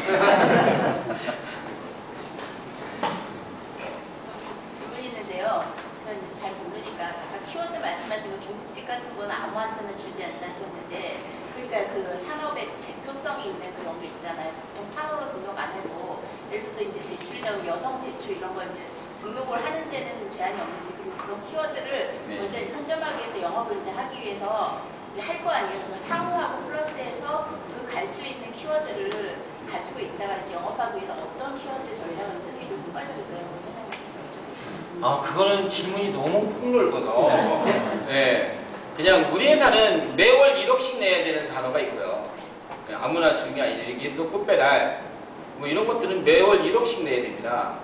질문 있는데요. 저는 잘 모르니까 아까 키워드 말씀하신 거 중국집 같은 거는 아무한테나 주지 않는다 하셨는데 그러니까 그 산업의 대표성이 있는 그런 게 있잖아요. 보통 산업으로 등록 안 해도 예를 들어서 이제 대출이나 여성 대출 이런 걸 이제 등록을 하는 데는 제한이 없는지 그런 키워드를 먼저 선점하기 위해서 영업을 이제 하기 위해서 할 거 아니에요. 상호하고 플러스해서 그 갈 수 있는 키워드를 가지고 있다가 영업하기 위해서 어떤 키워드 전략을 쓰는지 좀 빠져도 돼요. 아, 그거는 질문이 너무 폭넓어서. 네. 그냥 우리 회사는 매월 1억씩 내야 되는 단어가 있고요. 아무나 주는 게 아니라 이게 또 꽃배달 뭐 이런 것들은 매월 1억씩 내야 됩니다.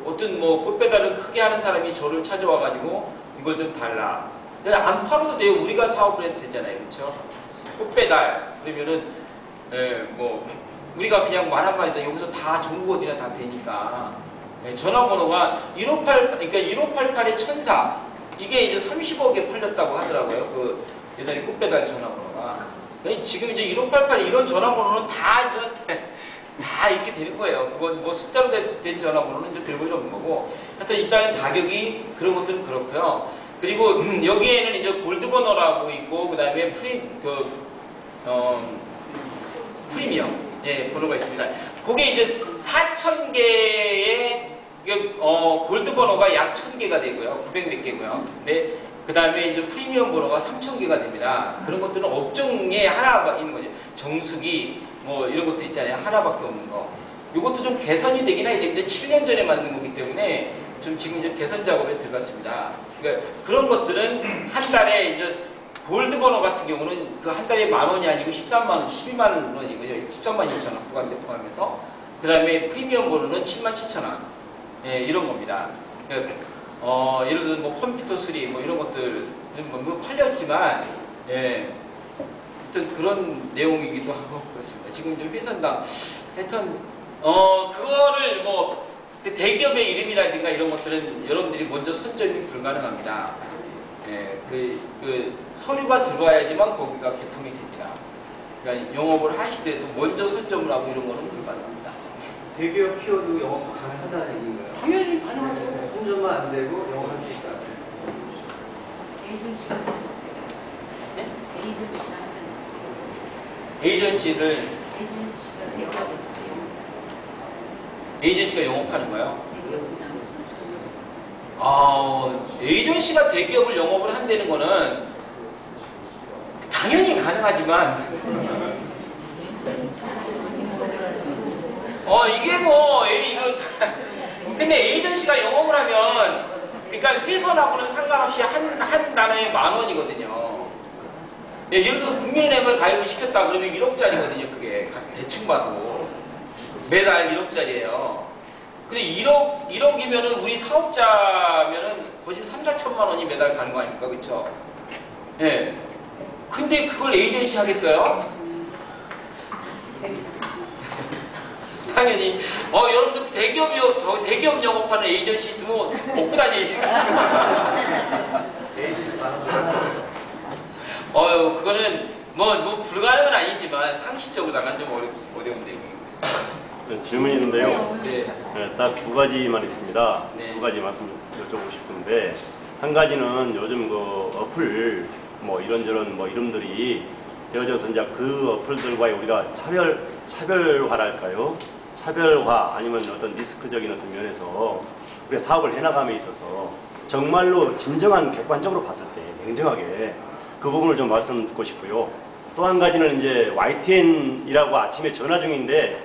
어떤 꽃배달을 크게 하는 사람이 저를 찾아와가지고 이걸 좀 달라. 근데 안 팔아도 돼요. 우리가 사업을 해도 되잖아요. 그렇죠? 꽃배달 그러면은 뭐 우리가 그냥 말 한마디도 여기서 다 전국 어디나 다 되니까 전화번호가 1588 그러니까 1588의 1004 이게 이제 30억에 팔렸다고 하더라고요. 그 예전에 꽃배달 전화번호가. 지금 이제 1588 이런 전화번호는 다 이렇게 되는 거예요. 그건 뭐 숫자로 된 전화번호는 이제 별볼일 없는 거고. 하여튼 일단 가격이 그런 것들은 그렇고요. 그리고 여기에는 이제 골드번호라고 있고 그다음에 프리미엄 번호가 있습니다. 그게 이제 4,000개의 골드번호가 약 1,000개가 되고요. 900몇 개고요. 근데 그 다음에 이제 프리미엄 번호가 3,000개가 됩니다. 그런 것들은 업종에 하나 있는 거죠. 정수기 뭐 이런 것도 있잖아요. 하나밖에 없는 거. 이것도 좀 개선이 되긴 해야 되는데 7년 전에 만든 거기 때문에 좀 지금 이제 개선 작업에 들어갔습니다. 그러니까 그런 것들은 한 달에 이제 골드 번호 같은 경우는 그 한 달에 10,000원이 아니고 13만 원, 12만 원이고요. 13만 2천 원 부가세 포함해서. 그 다음에 프리미엄 번호는 77,000원. 이런 겁니다. 그러니까 예를 들어 뭐 컴퓨터 수리 뭐 이런 것들 뭐 팔렸지만 하여튼 그런 내용이기도 하고 그렇습니다. 지금 이제 회선당 하여튼 그거를 뭐 대기업의 이름이라든가 이런 것들은 여러분들이 먼저 선점이 불가능합니다. 그 서류가 들어와야지만 거기가 개통이 됩니다. 그러니까 영업을 하시더라도 먼저 선점을 하고 이런 거는 불가능합니다. 대기업 키워도 영업 가능하다는 얘기인가요? 당연히 가능하죠. 선점만 안 되고 영업할 수 있다. 에이전시를 에이전시가 영업하는 거요? 에이전시가 대기업을 영업을 한다는 거는 당연히 가능하지만 이게 뭐 이거 근데 에이전시가 영업을 하면 그러니까 회선하고는 상관없이 한 단어에 10,000원이거든요. 예를 들어서 국민은행을 가입을 시켰다 그러면 1억짜리거든요. 그게 대충 봐도 매달 1억짜리예요. 근데 1억이면은 우리 사업자면은 거의 3,4천만 원이 매달 가는 거 아닙니까? 그쵸? 예. 근데 그걸 에이전시 하겠어요? 당연히. 여러분들 대기업 영업하는 에이전시 있으면 먹고 다니니까. 그거는 뭐 불가능은 아니지만 상식적으로 나간 좀 어려운 내용입니다. 질문이 있는데요. 네. 딱 두 가지만 있습니다. 네. 두 가지 말씀 여쭤보고 싶은데, 한 가지는 요즘 그 어플 뭐 이런저런 뭐 이름들이 되어져서 이제 그 어플들과의 우리가 차별화랄까요? 차별화 아니면 어떤 리스크적인 어떤 면에서 우리가 사업을 해나감에 있어서 정말로 진정한 객관적으로 봤을 때 냉정하게 그 부분을 좀 말씀 듣고 싶고요. 또 한 가지는 이제 YTN이라고 아침에 전화 중인데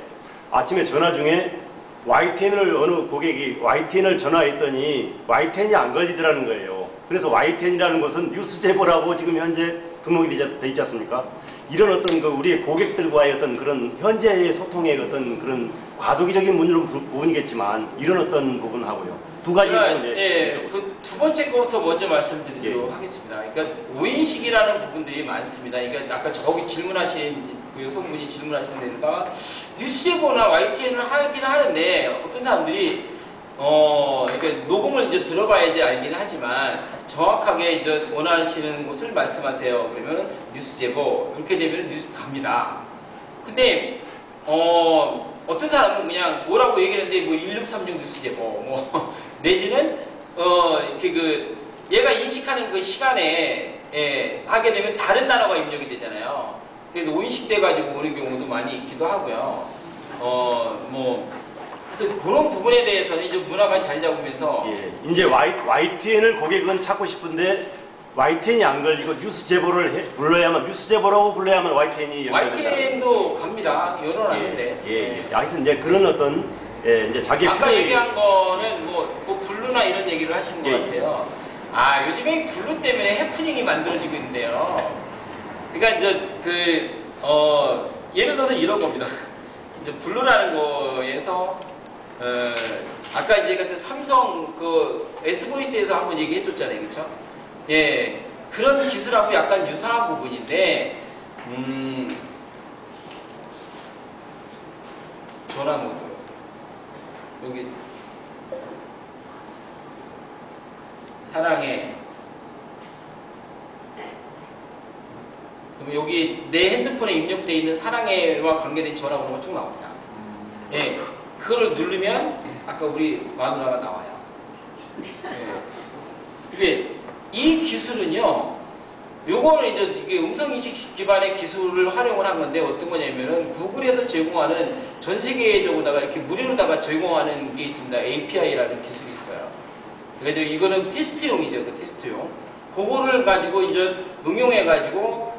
아침에 전화 중에 YTN을 어느 고객이 YTN을 전화했더니 YTN이 안 걸리더라는 거예요. 그래서 YTN이라는 것은 뉴스 제보라고 지금 현재 등록이 돼 있지 않습니까? 이런 어떤 그 우리의 고객들과의 어떤 그런 현재의 소통의 어떤 그런 과도기적인 부분이겠지만 이런 어떤 부분하고요. 두 가지 그 두 번째 거부터 먼저 말씀드리도록 하겠습니다. 그러니까 오인식이라는 부분들이 많습니다. 그러니까 아까 저기 질문하신 그 여성분이 질문하신 데가 뉴스 제보나 YTN을 하긴 하는데 어떤 사람들이 그러니까 녹음을 이제 들어봐야지 알긴 하지만 정확하게 이제 원하시는 곳을 말씀하세요. 그러면 뉴스 제보 이렇게 되면 뉴스 갑니다. 근데 어떤 사람은 그냥 뭐라고 얘기하는데 뭐 1636 뉴스 제보 뭐 내지는 이렇게 얘가 인식하는 그 시간에 하게 되면 다른 단어가 입력이 되잖아요. 그래서 오인식돼 가지고 오는 경우도 많이 있기도 하고요. 뭐 그런 부분에 대해서는 이제 문화가 잘 잡으면서 이제 YTN을 고객은 찾고 싶은데 YTN이 안 걸리고 뉴스 제보를 불러야만 뉴스 제보라고 불러야만 YTN이 YTN도 갑니다. 열어놨는데. 하여튼 이제 그런 어떤 이제 자기 아까 얘기한 거는 뭐 블루나 이런 얘기를 하시는 것 같아요. 요즘에 블루 때문에 해프닝이 만들어지고 있는데요. 그러니까 이제 예를 들어서 이런 겁니다. 이제 블루라는 거에서 아까 이제 삼성 그 S보이스에서 한번 얘기해 줬잖아요. 그렇죠? 예. 그런 기술하고 약간 유사한 부분인데 전화 모드. 여기 사랑해. 그럼 여기 내 핸드폰에 입력되어 있는 사랑해와 관계된 전화번호가 쭉 나옵니다. 예, 그걸 누르면 아까 우리 마누라가 나와요. 예. 이게 이 기술은요, 요거는 이제 이게 음성인식 기반의 기술을 활용을 한 건데 어떤 거냐면은 구글에서 제공하는 전 세계적으로다가 이렇게 무료로다가 제공하는 게 있습니다. API라는 기술이 있어요. 그래서 이거는 테스트용이죠, 그 테스트용. 그거를 가지고 이제 응용해가지고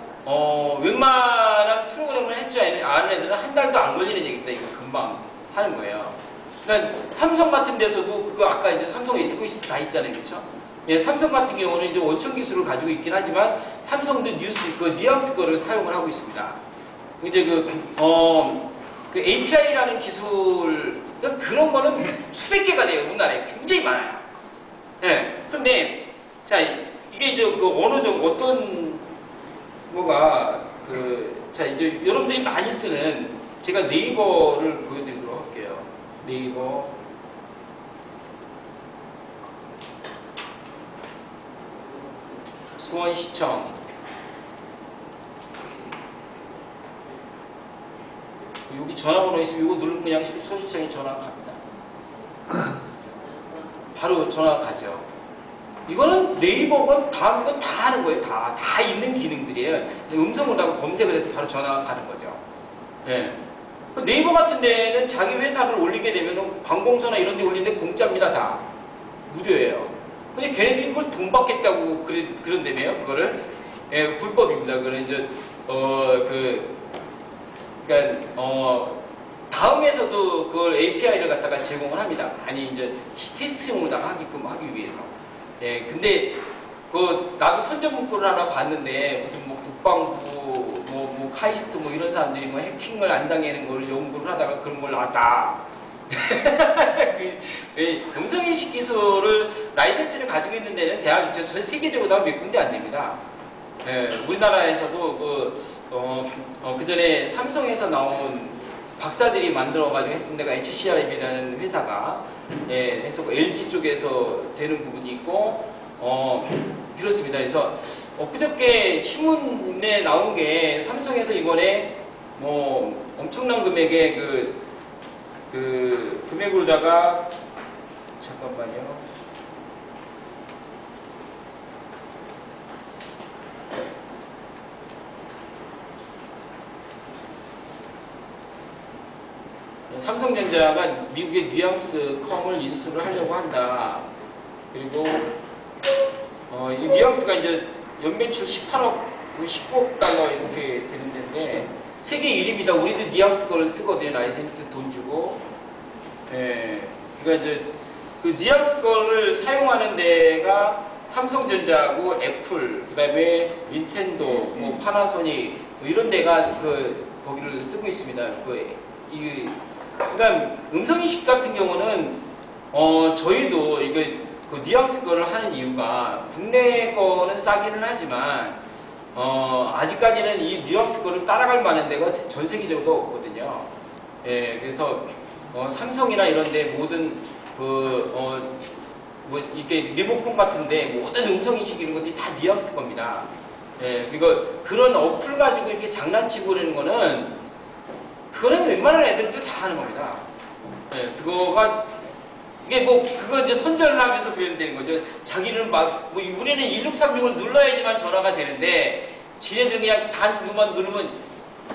웬만한 프로그램을 할 줄 아는 애들은 한 달도 안 걸리는 얘기다. 이거 금방 하는 거예요. 그러니까 삼성 같은 데서도 그거 아까 이제 삼성 S24 다 있잖아요, 그렇죠? 예, 삼성 같은 경우는 이제 원천 기술을 가지고 있긴 하지만 삼성도 뉘앙스 거를 사용을 하고 있습니다. 이제 그 API라는 기술 그런 거는 수백 개가 돼요. 우리나라에 굉장히 많아요. 예. 그런데 자 이게 이제 그 어느 정도 어떤 뭐가 자 이제 여러분들이 많이 쓰는 제가 네이버를 보여드리도록 할게요. 네이버. 수원시청. 여기 전화번호 있으면 이거 누르면 그냥 수원시청에 전화가 갑니다. 바로 전화가 가죠. 이거는 네이버건 다음 건 다 하는 거예요. 다 있는 기능들이에요. 음성으로 검색을 해서 바로 전화가 가는 거죠. 예. 네이버 같은 데는 자기 회사를 올리게 되면 관공서나 이런 데 올리는데 공짜입니다. 다. 무료예요. 근데 걔네들이 그걸 돈 받겠다고 그런다며요. 그거를. 예, 불법입니다. 그거는 이제, 다음에서도 그걸 API를 갖다가 제공을 합니다. 많이 이제 테스트용으로다가 하게끔 하기 위해서. 예, 근데 나도 선전 문구를 하나 봤는데 무슨 뭐 국방부, 뭐 카이스트 뭐 이런 사람들이 뭐 해킹을 안 당하는 걸 연구를 하다가 그런 걸 놨다. 음성인식 기술을 라이센스를 가지고 있는 데는 대학이 전 세계적으로 몇 군데 안 됩니다. 예, 우리나라에서도 그 전에 삼성에서 나온 박사들이 만들어가지고 했던 데가 HCR이라는 회사가 해서 LG 쪽에서 되는 부분이 있고 그렇습니다. 그래서 그저께 신문에 나온 게 삼성에서 이번에 뭐 엄청난 금액의 그 금액으로다가 잠깐만요. 삼성전자가 미국의 뉘앙스 컴을 인수를 하려고 한다. 그리고 이 뉘앙스가 이제 연매출 18억, 19억 달러 이렇게 되는 데인데 세계 1위입니다. 우리도 뉘앙스 거를 쓰거든요. 라이센스 돈 주고. 예. 그러니까 이제 그 뉘앙스 거를 사용하는 데가 삼성전자하고 애플, 그다음에 닌텐도, 뭐 파나소닉 뭐 이런 데가 거기를 쓰고 있습니다. 그러니까 음성인식 같은 경우는 저희도 그 뉘앙스 거를 하는 이유가 국내 거는 싸기는 하지만 아직까지는 이 뉘앙스 거를 따라갈 만한 데가 전 세계적으로 없거든요. 예, 그래서 삼성이나 이런데 모든 뭐 이게 리모컨 같은데 모든 음성인식 이런 것들이 다 뉘앙스 겁니다. 예, 그런 어플 가지고 이렇게 장난치고 그러는 거는 그거는 웬만한 애들도 다 하는 겁니다. 예, 이게 그거 이제 선전을 하면서 표현되는 거죠. 자기는 우리는 1636을 눌러야지만 전화가 되는데, 지네들은 그냥 단만 누르면,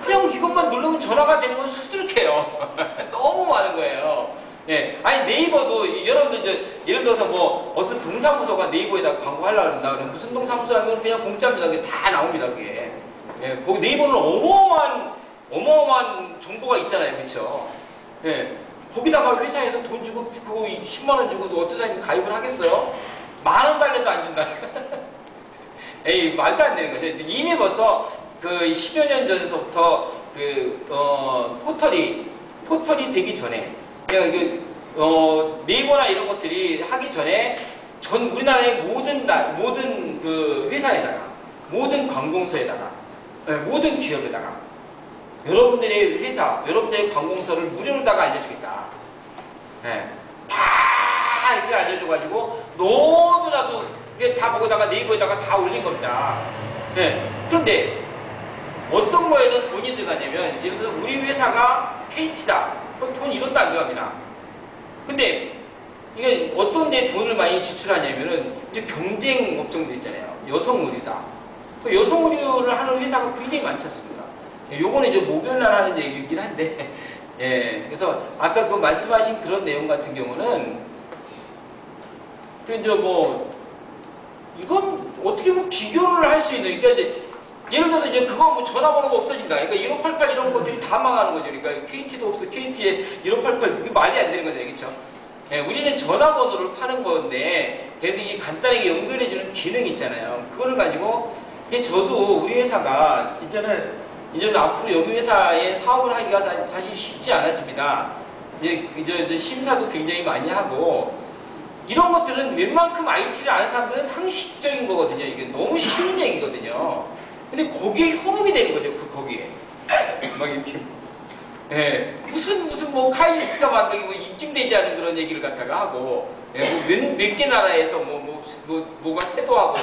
그냥 이것만 누르면 전화가 되는 건 수두룩해요. 너무 많은 거예요. 예, 아니, 네이버도, 여러분들 이제, 예를 들어서 뭐, 어떤 동사무소가 네이버에다 광고하려고 그런다. 그러면 무슨 동사무소 하면 그냥 공짜입니다. 그게 다 나옵니다, 그게. 예, 거기 네이버는 어마어마한 정보가 있잖아요. 그쵸? 예. 거기다가 회사에서 돈 주고, 그거 10만원 주고도 어떤 사람이 가입을 하겠어요? 10,000원 달래도 안 준다. 에이, 말도 안 되는 거죠. 이미 벌써 10여 년 전서부터 포털이 되기 전에, 그러니까 네이버나 이런 것들이 하기 전에 우리나라의 모든 회사에다가, 모든 관공서에다가, 모든 기업에다가 여러분들의 회사, 여러분들의 관공서를 무료로다가 알려주겠다. 다 이렇게 알려줘가지고 너도나도 이게 다 거기다가 네이버에다가 다 올린 겁니다. 그런데 어떤 거에는 돈이 들어가냐면 예를 들어서 우리 회사가 KT다. 그럼 돈 1원도 안 들어갑니다. 근데 이게 어떤 데 돈을 많이 지출하냐면은 이제 경쟁 업종들 있잖아요. 여성 의류다. 여성 의류를 하는 회사가 굉장히 많지 않습니까? 요거는 이제 목요일날 하는 얘기긴 한데, 그래서 아까 그 말씀하신 그런 내용 같은 경우는 그 이제 뭐 이건 어떻게 보면 비교를 할 수 있는, 그러니까 이제 예를 들어서 이제 그거 뭐 전화번호가 없어진다. 그러니까 1588 이런 것들이 다 망하는 거죠. 그러니까 KT도 없어. KT에 1588 이게 말이 안 되는 거죠, 그렇죠? 우리는 전화번호를 파는 건데 그래도 이게 간단하게 연결해주는 기능이 있잖아요. 그거를 가지고 저도 우리 회사가 이제는 앞으로 여기 회사에 사업을 하기가 사실 쉽지 않아집니다. 이제 심사도 굉장히 많이 하고 이런 것들은 웬만큼 IT를 아는 사람들은 상식적인 거거든요. 이게 너무 쉬운 얘기거든요. 근데 거기에 현혹이 되는 거죠. 거기에 막 이렇게 무슨 뭐 카이스트가 만들기 뭐 입증되지 않은 그런 얘기를 갖다가 하고 몇 개 나라에서 뭐가 세도하고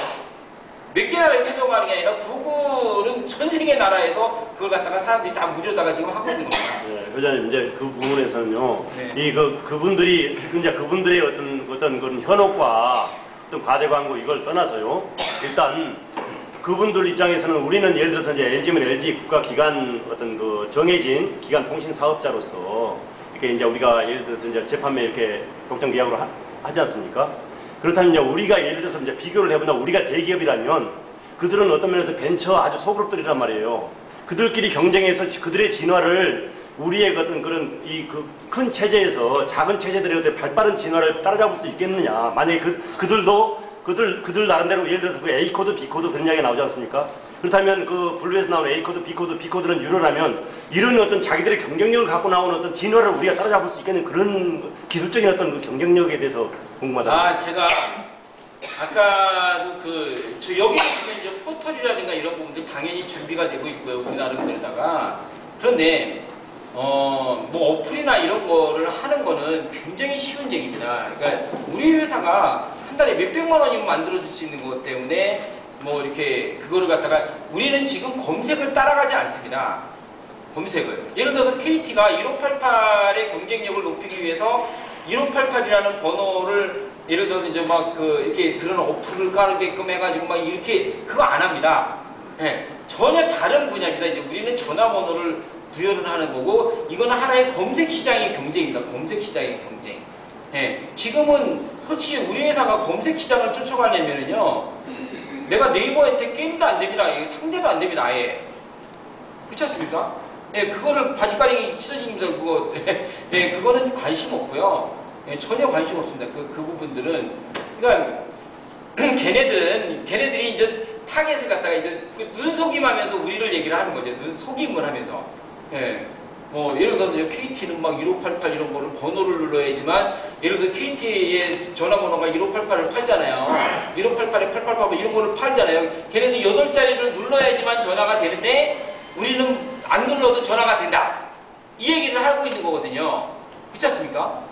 몇 개 나라에서 세도하는 게 아니라 구글은 전 세계 나라에서 그걸 갖다가 사람들이 다 무료다가 지금 하고 있는 겁니다. 회장님 이제 그 부분에서는요, 그분들이 이제 그분들의 어떤 그런 현혹과 어떤 과대 광고 이걸 떠나서요, 일단 그분들 입장에서는 우리는 예를 들어서 이제 LG면 LG 국가기관 어떤 그 정해진 기관 통신 사업자로서 이렇게 이제 우리가 예를 들어서 이제 재판매 이렇게 독점 계약으로 하지 않습니까? 그렇다면 이제 우리가 예를 들어서 이제 비교를 해보자. 우리가 대기업이라면 그들은 어떤 면에서 벤처 아주 소그룹들이란 말이에요. 그들끼리 경쟁해서 그들의 진화를 우리의 어떤 그런 이 그 큰 체제에서 작은 체제들의 어떤 발빠른 진화를 따라잡을 수 있겠느냐. 만약에 그들 나름대로 예를 들어서 그 A코드, B코드 그런 이야기가 나오지 않습니까? 그렇다면 그 블루에서 나오는 A코드, B코드, B코드는 유료라면 이런 어떤 자기들의 경쟁력을 갖고 나오는 어떤 진화를 우리가 따라잡을 수 있겠는 그런 기술적인 어떤 그 경쟁력에 대해서 궁금하다. 제가 아까도 여기 보시면 이제 포털이라든가 이런 부분들 당연히 준비가 되고 있고요. 우리 나름대로다가. 그런데 뭐 어플이나 이런 거를 하는 거는 굉장히 쉬운 얘기입니다. 그러니까 우리 회사가 한 달에 몇백만 원이면 만들어줄 수 있는 것 때문에 뭐 이렇게 그거를 갖다가 우리는 지금 검색을 따라가지 않습니다. 검색을. 예를 들어서 KT가 1588의 경쟁력을 높이기 위해서 1588이라는 번호를 예를 들어서 이제 막 이렇게 그런 어플을 깔게끔 해가지고 막 이렇게 그거 안 합니다. 전혀 다른 분야입니다. 이제 우리는 전화번호를 부여를 하는 거고 이거는 하나의 검색 시장의 경쟁입니다. 검색 시장의 경쟁. 지금은 솔직히 우리 회사가 검색 시장을 쫓아가려면은요, 내가 네이버한테 게임도 안 됩니다. 상대도 안 됩니다. 아예. 그렇지 않습니까? 그거를 바지가랑이 찢어집니다. 그거는 관심 없고요. 전혀 관심 없습니다. 그 부분들은. 그러니까 걔네들이 이제 타겟을 갖다가 이제 눈속임하면서 우리를 얘기를 하는 거죠. 눈속임을 하면서. 뭐 예를 들어서 KT는 막 1588 이런 거를 번호를 눌러야지만 예를 들어서 KT의 전화번호가 1588을 팔잖아요. 1588에 888 이런 거를 팔잖아요. 걔네는 8자리를 눌러야지만 전화가 되는데 우리는 안 눌러도 전화가 된다. 이 얘기를 하고 있는 거거든요. 그렇지 않습니까?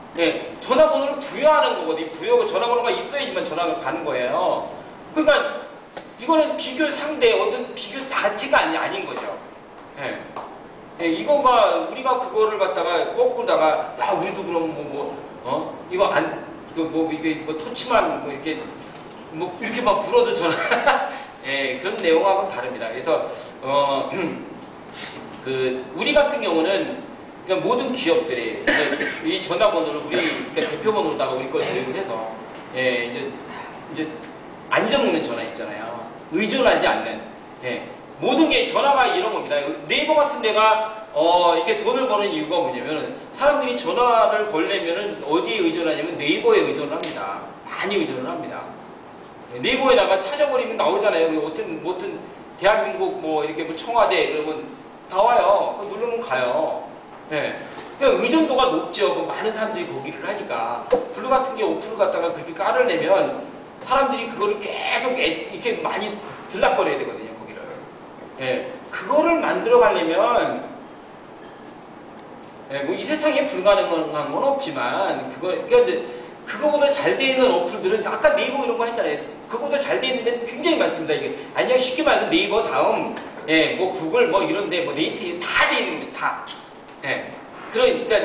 전화번호를 부여하는 거거든요. 전화번호가 있어야지만 전화가 가는 거예요. 그러니까 이거는 비교 상대 어떤 비교 자체가 아닌 거죠. 이거가 우리가 그거를 갖다가 거꾸로다가 우리도 그럼 이거 이게 뭐 터치만 이렇게 막 불어도 전화 그런 내용하고는 다릅니다. 그래서 우리 같은 경우는 그러니까 모든 기업들이 이 전화번호를 그러니까 대표번호로다가 우리 걸 대입을 해서 이제 안 적는 전화 있잖아요. 의존하지 않는 모든 게 전화가 이런 겁니다. 네이버 같은 데가 이렇게 돈을 버는 이유가 뭐냐면 사람들이 전화를 걸려면은 어디에 의존하냐면 네이버에 의존을 합니다. 많이 의존을 합니다. 네이버에다가 찾아버리면 나오잖아요. 어떤 대한민국 뭐 이렇게 뭐 청와대 그러면 나와요. 그거 누르면 가요. 그러니까 의존도가 높죠. 많은 사람들이 거기를 하니까. 블루 같은 게 어플을 갖다가 그렇게 깔아내면 사람들이 그거를 계속 이렇게 많이 들락거려야 되거든요. 거기를. 그거를 만들어 가려면 뭐 이 세상에 불가능한 건 없지만 그거보다 잘 돼 있는 어플들은 아까 네이버 이런 거 했잖아요. 그거보다 잘 돼 있는 데는 굉장히 많습니다. 이게 아니요 쉽게 말해서 네이버 다음 뭐 구글 뭐 이런데 뭐 네이트 다 돼 있는 겁니다. 다. 그러니까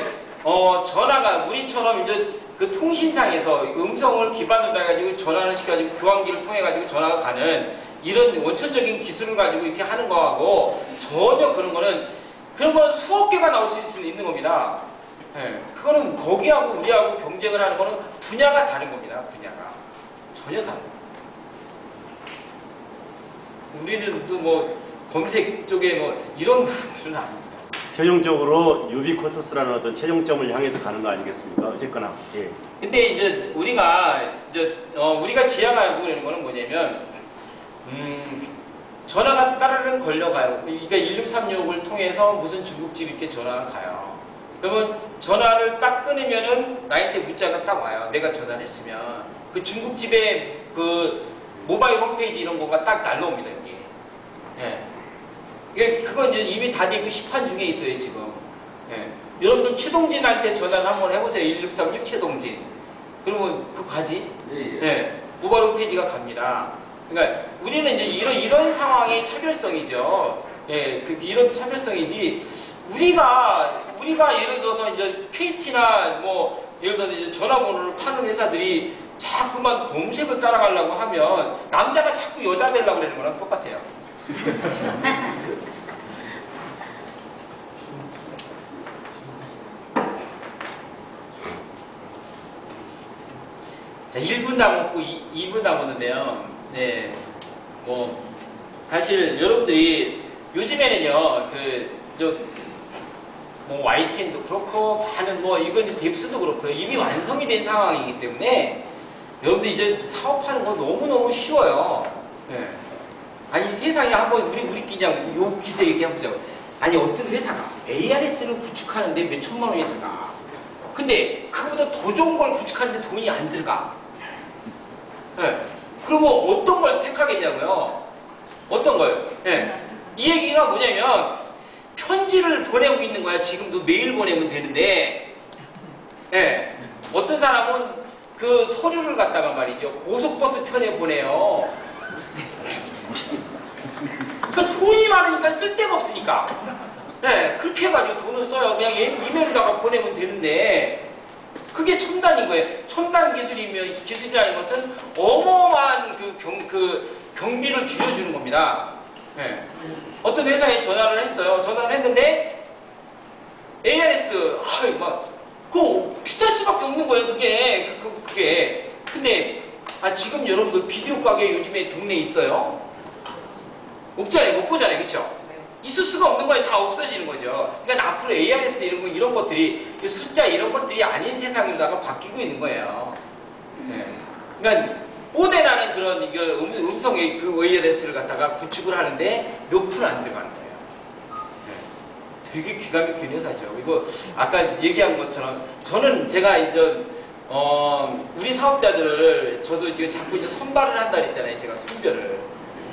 전화가 우리처럼 이제 그 통신상에서 음성을 기반으로 해가지고 전화를 시켜가지고 교환기를 통해 가지고 전화가 가는 이런 원천적인 기술을 가지고 이렇게 하는 거하고 전혀 그런 건 수억 개가 나올 수 있는 겁니다. 그거는 거기하고 우리하고 경쟁을 하는 거는 분야가 다른 겁니다. 분야가 전혀 다른 겁니다. 우리는 또 뭐 검색 쪽에 뭐 이런 부분들은 아닙니다. 최종적으로 유비쿼터스라는 어떤 최종점을 향해서 가는 거 아니겠습니까? 어쨌거나. 예. 근데 이제 우리가 지향하고 있는 거는 뭐냐면 전화가 따르릉 걸려가요. 그러니까 1636을 통해서 무슨 중국집 이렇게 전화가 가요. 그러면 전화를 딱 끊으면은 나한테 문자가 딱 와요. 내가 전화를 했으면 그 중국집의 그 모바일 홈페이지 이런 거가 딱 날라옵니다. 여기. 그건 이제 이미 다 돼 있고 시판 중에 있어요 지금. 여러분들 최동진한테 전화를 한번 해보세요. 1636 최동진. 그러면 그거 가지? 모바일 홈페이지가 갑니다. 그러니까 우리는 이제 이런 상황의 차별성이죠. 이런 차별성이지. 우리가 예를 들어서 이제 KT나 뭐 예를 들어서 이제 전화번호를 파는 회사들이 자꾸만 검색을 따라가려고 하면 남자가 자꾸 여자 되려고 그러는 거랑 똑같아요. 자, 1분 남았고 2분 남았는데요. 뭐 사실 여러분들이 요즘에는요, 뭐 YTN도 그렇고 많은 뭐 이건 뎁스도 그렇고요. 이미 완성이 된 상황이기 때문에 여러분들 이제 사업하는 거 너무너무 쉬워요. 아니 세상에 한번 우리끼리 그냥 요 기세 얘기해보자고. 아니 어떤 회사가 ARS를 구축하는데 몇 천만 원이 들어가. 근데 그보다 더 좋은 걸 구축하는데 돈이 안 들어가. 그러면 어떤 걸 택하겠냐고요? 어떤 걸? 이 얘기가 뭐냐면 편지를 보내고 있는 거야. 지금도 메일 보내면 되는데 어떤 사람은 그 서류를 갖다가 말이죠. 고속버스 편에 보내요. 그러니까 돈이 많으니까 쓸 데가 없으니까. 그렇게 해가지고 돈을 써요. 그냥 이메일에다가 보내면 되는데 그게 첨단인 거예요. 첨단 기술이라는 것은 어마어마한 그 경비를 줄여주는 겁니다. 어떤 회사에 전화를 했어요. 전화를 했는데 ARS 그거 비쌀 수밖에 없는 거예요. 그게. 근데 지금 여러분들 비디오 가게 요즘에 동네에 있어요? 없잖아요. 못 보잖아요. 그렇죠? 있을 수가 없는 거예요. 다 없어지는 거죠. 그러니까 앞으로 ARS 이런 것들이 숫자 이런 것들이 아닌 세상으로다가 바뀌고 있는 거예요. 그러니까 오대라는 그런 음성의 그 ARS를 갖다가 구축을 하는데 몇 프로 안 들어가는 거예요. 되게 기가 막힌 회사죠. 이거 아까 얘기한 것처럼 저는 제가 이제 우리 사업자들을 저도 이제 자꾸 이제 선발을 한다 그랬잖아요. 제가 선별을.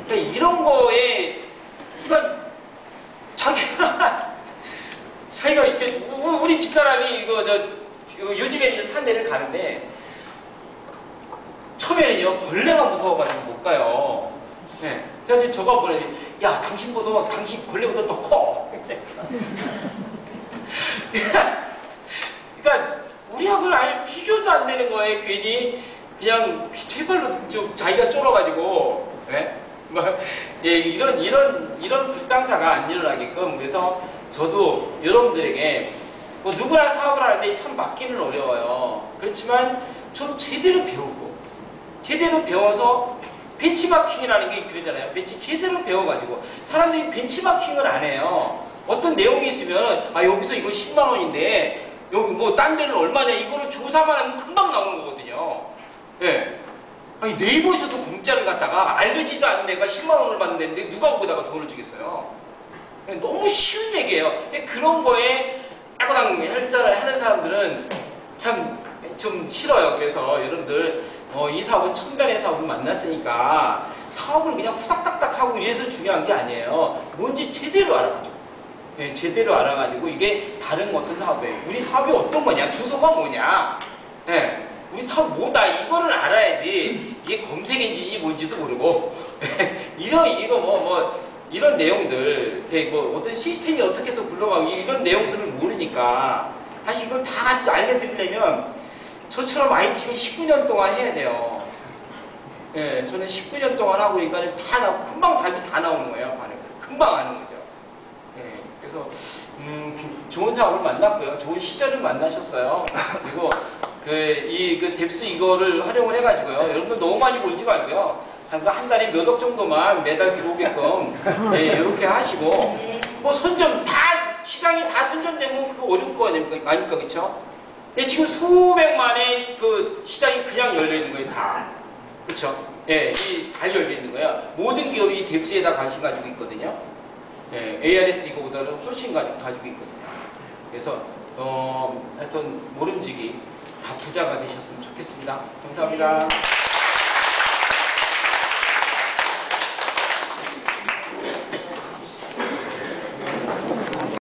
그러니까 이런 거에 그러니까 자기가 이렇게 우리 집사람이 요즘에 이제 산에를 가는데 처음에는요 벌레가 무서워가지고 못 가요. 그래서 저가 뭐래, 야 당신보다 당신 벌레보다 더 커. 그러니까 우리하고는 아예 비교도 안 되는 거예요. 괜히 그냥 제발로 좀 자기가 쫄아가지고. 이런 불상사가 안 일어나게끔 그래서 저도 여러분들에게 뭐 누구나 사업을 하는데 참 맡기는 어려워요. 그렇지만 좀 제대로 배우고 제대로 배워서 벤치마킹이라는 게 그러잖아요. 제대로 배워가지고 사람들이 벤치마킹을 안 해요. 어떤 내용이 있으면 여기서 이거 10만 원인데 여기 뭐 딴 데는 얼마냐 이거를 조사만 하면 금방 나오는 거거든요. 아니 네이버에서도 공짜를 갖다가 알려지도 않은 애가 10만 원을 받는데 누가 거기다가 돈을 주겠어요. 너무 쉬운 얘기예요. 그런 거에 따그랑 하는 사람들은 참 좀 싫어요. 그래서 여러분들 이 사업은 첨단의 사업을 만났으니까 사업을 그냥 후닥닥닥 하고 이래서 중요한 게 아니에요. 뭔지 제대로 알아가지고. 예, 제대로 알아가지고 이게 다른 어떤 사업이에요. 우리 사업이 어떤 거냐, 주소가 뭐냐, 예, 우리 사업 뭐다, 이거를 알아야지 이게 검색 엔진이 뭔지도 모르고 이런 내용들, 뭐 어떤 시스템이 어떻게 해서 굴러가고 이런 내용들을 모르니까 사실 이걸 다 알려드리려면 저처럼 IT를 19년 동안 해야 돼요. 예, 저는 19년 동안 하고 이거는 다 나오고 금방 답이 다 나오는 거예요. 금방 아는 거죠. 예, 그래서 좋은 사업을 만났고요. 좋은 시절을 만나셨어요. 그리고 그 뎁스 이거를 활용을 해가지고요. 여러분들 너무 많이 벌지 말고요. 한 달에 몇 억 정도만 매달 들어오게끔 예, 이렇게 하시고 뭐 선점 다 시장이 다 선점되면 그거 어려울 거 아닙니까, 그렇죠? 예, 지금 수백만의 그 시장이 그냥 열려 있는 거예요, 다. 그렇죠? 예, 다 열려 있는 거야. 모든 기업이 뎁스에다 관심 가지고 있거든요. 예, ARS 이거보다는 훨씬 가지고 있거든요. 그래서 하여튼 모름지기 다 부자가 되셨으면 좋겠습니다. 감사합니다.